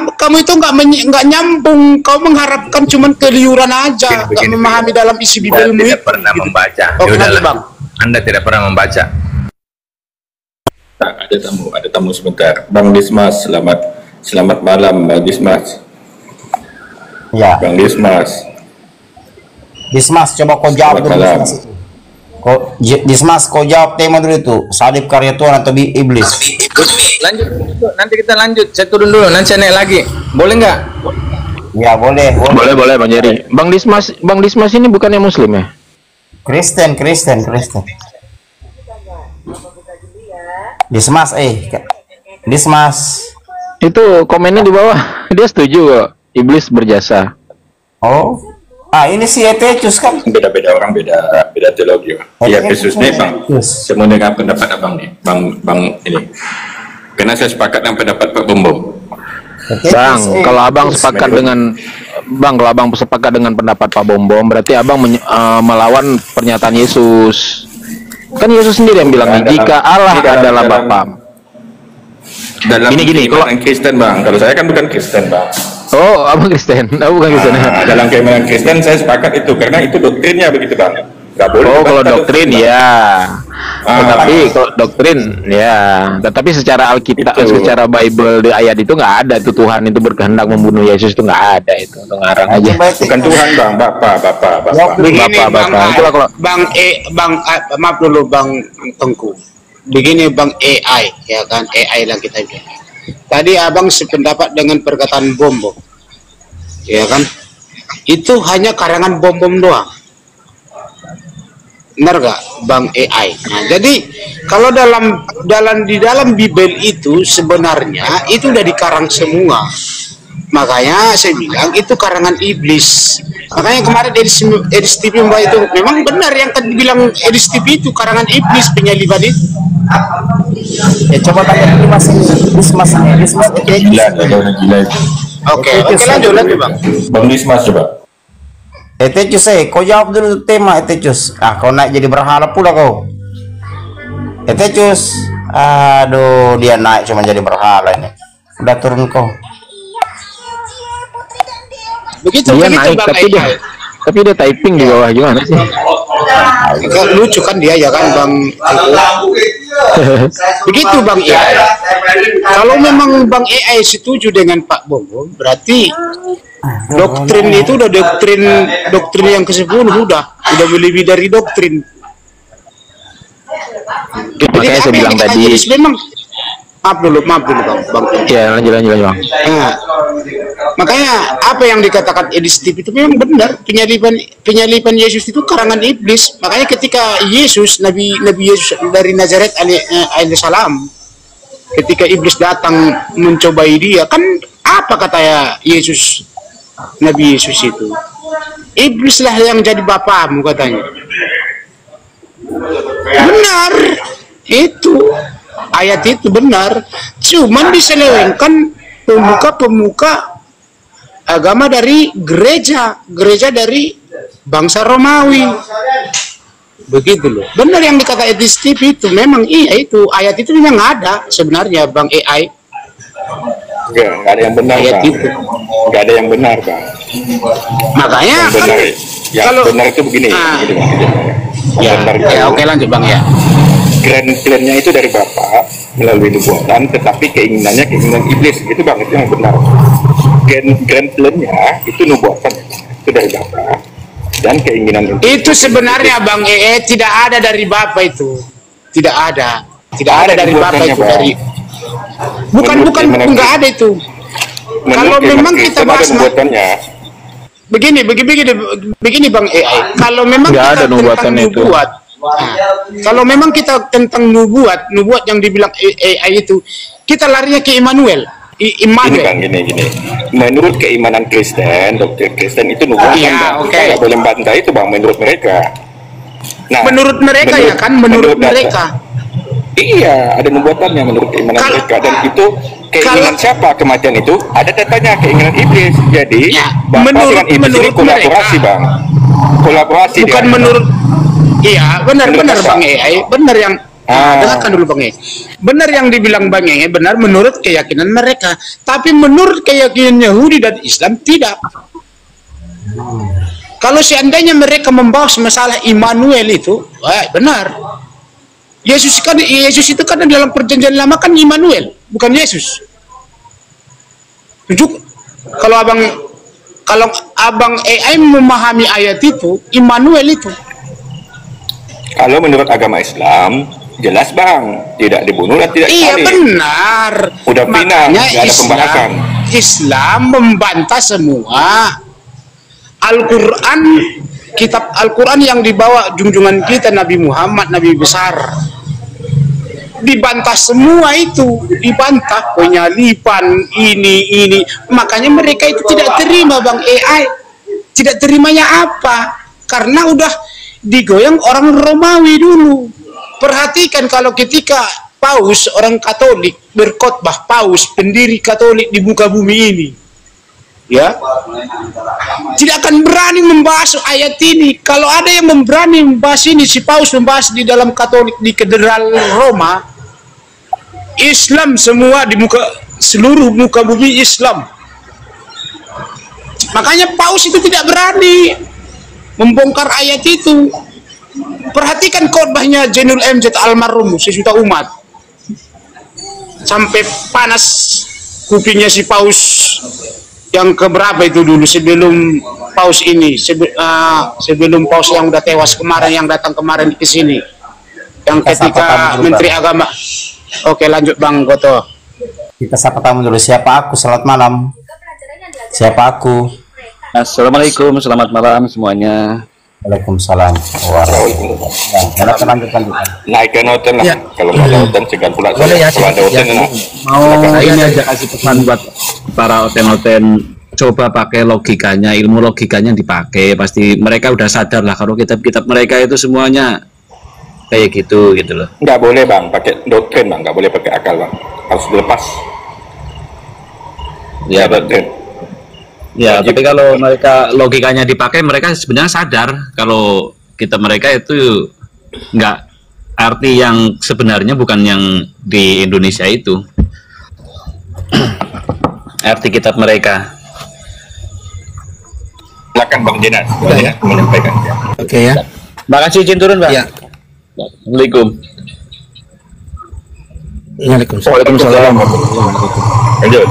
kamu itu nggak nyambung. Kau mengharapkan cuman keliuran aja, nggak memahami dalam isi Bibelmu. Tidak pernah membaca. Bang. Anda tidak pernah membaca. Ada tamu sebentar. Bang Dismas, Selamat malam, Bang Dismas. Ya. Bang Dismas. Dismas, coba kau jawab dulu. Dismas, kau jawab tema dulu itu. Salib karya Tuhan atau iblis? Lanjut, nanti kita lanjut. Saya turun dulu, nanti saya naik lagi. Boleh nggak? Ya boleh. Boleh Bang Jerry. Bang Dismas ini bukannya Muslim ya? Kristen. Dismas. Itu komennya di bawah, dia setuju kok iblis berjasa. Oh, ini si Efesus kan? Beda orang beda teologi. Iya, Efesus nih Bang. Saya dengan pendapat Abang nih, Bang ini. Karena saya sepakat dengan pendapat Pak Bombom. Bang, kalau Abang sepakat dengan pendapat Pak Bombom, berarti Abang melawan pernyataan Yesus. Kan Yesus sendiri yang bilang, jika Allah adalah Bapa. Dalam gini kalau Kristen Bang, kalau saya kan bukan Kristen Bang. Oh, abang Kristen, bukan Kristen. Dalam keimanan Kristen saya sepakat itu, karena itu doktrinnya begitu bang. Gak boleh. Oh, kalau doktrin ya. Tetapi kalau doktrin ya, tetapi secara Alkitab, secara Bible di ayat itu nggak ada tuh Tuhan itu berkehendak membunuh Yesus, itu nggak ada, itu ngarang aja. Bukan Tuhan bang, bapak. Begini bang, maaf dulu bang Tengku. Begini bang AI, ya kan, AI lah kita bilang. Tadi abang sependapat dengan perkataan bom, ya kan? Itu hanya karangan bom doang. Benar gak bang AI? Nah, jadi kalau di dalam Bible itu sebenarnya itu udah dikarang semua. Makanya saya bilang itu karangan iblis. Makanya kemarin Edis TV itu memang benar yang tadi bilang Edis TV itu karangan iblis, penyaliban itu. Ya coba tanya dulu Dismas. Oke, lanjut bang. Bang Dismas coba. Tecus, kau jawab dulu tema Tecus. Kau naik jadi berhala pula kau. Tecus, aduh dia naik cuma jadi berhala ini. Udah turun kau. Begitu naik, tapi dia typing di bawah, gimana sih? Lucu kan dia ya kan bang. Begitu bang AI. Kalau memang bang AI setuju dengan Pak Bobo, berarti doktrin itu udah doktrin yang ke-10 udah lebih dari doktrin. Makanya saya bilang tadi memang maaf dulu bang. Ya lanjut bang. Nah, makanya apa yang dikatakan Edis TV itu memang benar, penyaliban Yesus itu karangan iblis. Makanya ketika Yesus Nabi Yesus dari Nazaret alaihissalam, ketika iblis datang mencobai dia, kan apa kata Yesus, Nabi Yesus itu, iblislah yang jadi bapamu katanya. Benar itu, ayat itu benar, cuman diselewengkan pemuka agama dari gereja dari bangsa Romawi. Begitu loh. Benar yang dikata Edis TV itu memang iya, itu ayat itu memang ada sebenarnya bang AI. Enggak ada yang benar ayat bang. Itu enggak ada yang benar bang. Makanya yang benar itu begini, oke lanjut bang ya. Grand plan-nya itu dari Bapak melalui nubuatan, tetapi keinginan iblis, itu bang, itu yang benar. Grand plan-nya itu nubuatan, itu dari Bapak, dan keinginan itu sebenarnya bang tidak ada dari Bapak itu, tidak ada dari Bapak itu, dari bukan nggak ada itu. Kalau memang kita bahas begini bang AI, kalau memang kita tentang nubuat, kalau memang kita tentang nubuat yang dibilang AI itu, kita larinya ke Immanuel. Ini bang, gini. Menurut keimanan Kristen, doktrin Kristen itu nubuatan. Iya, oke. Kita nggak boleh membantah itu bang, menurut mereka. Nah, menurut mereka ya kan, menurut mereka. Iya, ada nubuatannya menurut keimanan mereka, dan itu keinginan siapa kematian itu? Ada datanya, keinginan iblis. Jadi, Bapak dengan iblis ini kolaborasi bang. Kolaborasi. Bukan menurut. Iya, benar bang AI, benar yang dengarkan dulu bang AI. Benar yang dibilang bang AI, benar menurut keyakinan mereka. Tapi menurut keyakinan Yahudi dan Islam tidak. Kalau seandainya mereka membahas masalah Immanuel itu, benar. Yesus itu kan dalam perjanjian lama kan Immanuel, bukan Yesus. Kalau abang AI memahami ayat itu, Immanuel itu. Kalau menurut agama Islam, jelas bang, tidak dibunuh dan tidak disalib. Iya benar. Udah final, nggak ada pembahasan. Islam membantah semua. Al-Quran, kitab Al-Quran yang dibawa junjungan kita Nabi Muhammad, Nabi besar, dibantah semua itu, dibantah penyaliban ini. Makanya mereka itu tidak terima bang AI. Tidak terimanya apa? Karena udah digoyang orang Romawi dulu. Perhatikan kalau ketika Paus, orang Katolik berkhotbah, Paus pendiri Katolik di muka bumi ini, ya, tidak akan berani membahas ayat ini. Kalau ada yang berani membahas ini, si Paus membahas di dalam Katolik di Katedral Roma, Islam semua di seluruh muka bumi Islam. Makanya Paus itu tidak berani membongkar ayat itu. Perhatikan khotbahnya Jainul MZ almarhum sejuta umat. Sampai panas kupingnya si Paus yang keberapa itu dulu sebelum Paus ini, sebelum Paus yang udah tewas kemarin, yang datang kemarin ke sini, yang ketika Menteri Agama. Oke, lanjut Bang Goto. Kita sapa tamu dulu. Siapa aku? Selamat malam. Siapa aku? Assalamualaikum, selamat malam semuanya. Waalaikumsalam. Lanjutkan. Naik ke hotel lah. Kalau nggak ada hotel, segan pula. Boleh ya, kalau ada hotel, mau ini aja kasih pesan buat para oten-oten, coba pakai logikanya, ilmu logikanya dipakai. Pasti mereka udah sadar lah kalau kitab-kitab mereka itu semuanya kayak gitu loh. Nggak boleh Bang, pakai doktrin Bang, nggak boleh pakai akal Bang. Harus dilepas. Ya, doktrin. Ya, tapi kalau mereka logikanya dipakai, mereka sebenarnya sadar kalau kitab mereka itu nggak arti yang sebenarnya, bukan yang di Indonesia itu. Arti kitab mereka. Silakan Bang Jenas, menyampaikan. Oke ya. Makasih, izin turun Bang. Ya. Assalamualaikum. Waalaikumsalam. Lanjut.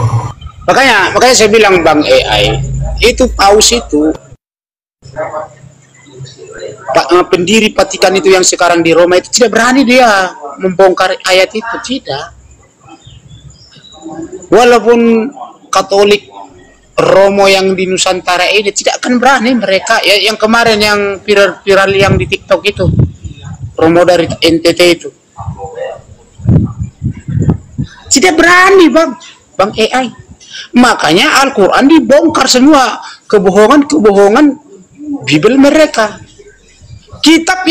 Makanya saya bilang Bang AI itu Paus itu pendiri Vatikan itu yang sekarang di Roma itu tidak berani dia membongkar ayat itu, tidak. Walaupun Katolik Romo yang di Nusantara ini tidak akan berani mereka ya, yang kemarin yang viral yang di TikTok itu, Romo dari NTT itu tidak berani Bang AI. Makanya Al-Quran dibongkar semua kebohongan Bible mereka. Kitab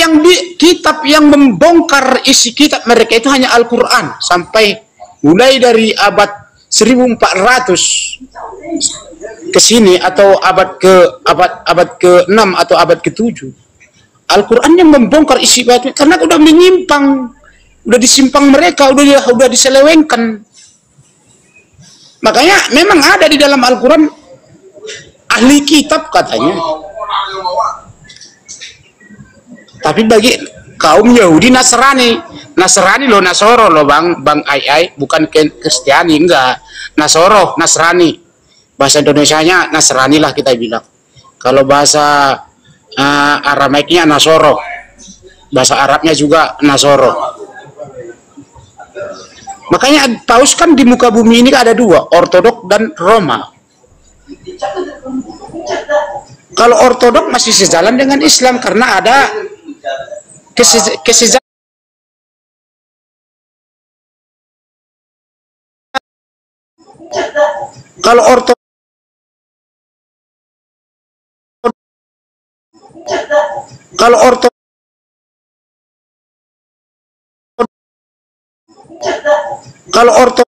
yang membongkar isi kitab mereka itu hanya Al-Quran, sampai mulai dari abad 1400 ke sini, atau abad ke-6 atau abad ke-7. Al-Quran yang membongkar isi batu karena udah menyimpang, udah disimpang mereka, udah diselewengkan. Makanya memang ada di dalam Al-Quran ahli kitab katanya. Tapi bagi kaum Yahudi Nasrani loh, Nasoro loh Bang Ai, bukan Kristiani, enggak. Nasrani. Bahasa Indonesianya Nasrani lah kita bilang. Kalau bahasa Aramaiknya Nasoro. Bahasa Arabnya juga Nasoro. Makanya Paus kan di muka bumi ini ada dua, Ortodok dan Roma. Kalau Ortodok masih sejalan dengan Islam karena ada kesejalan. Kalau Ortodok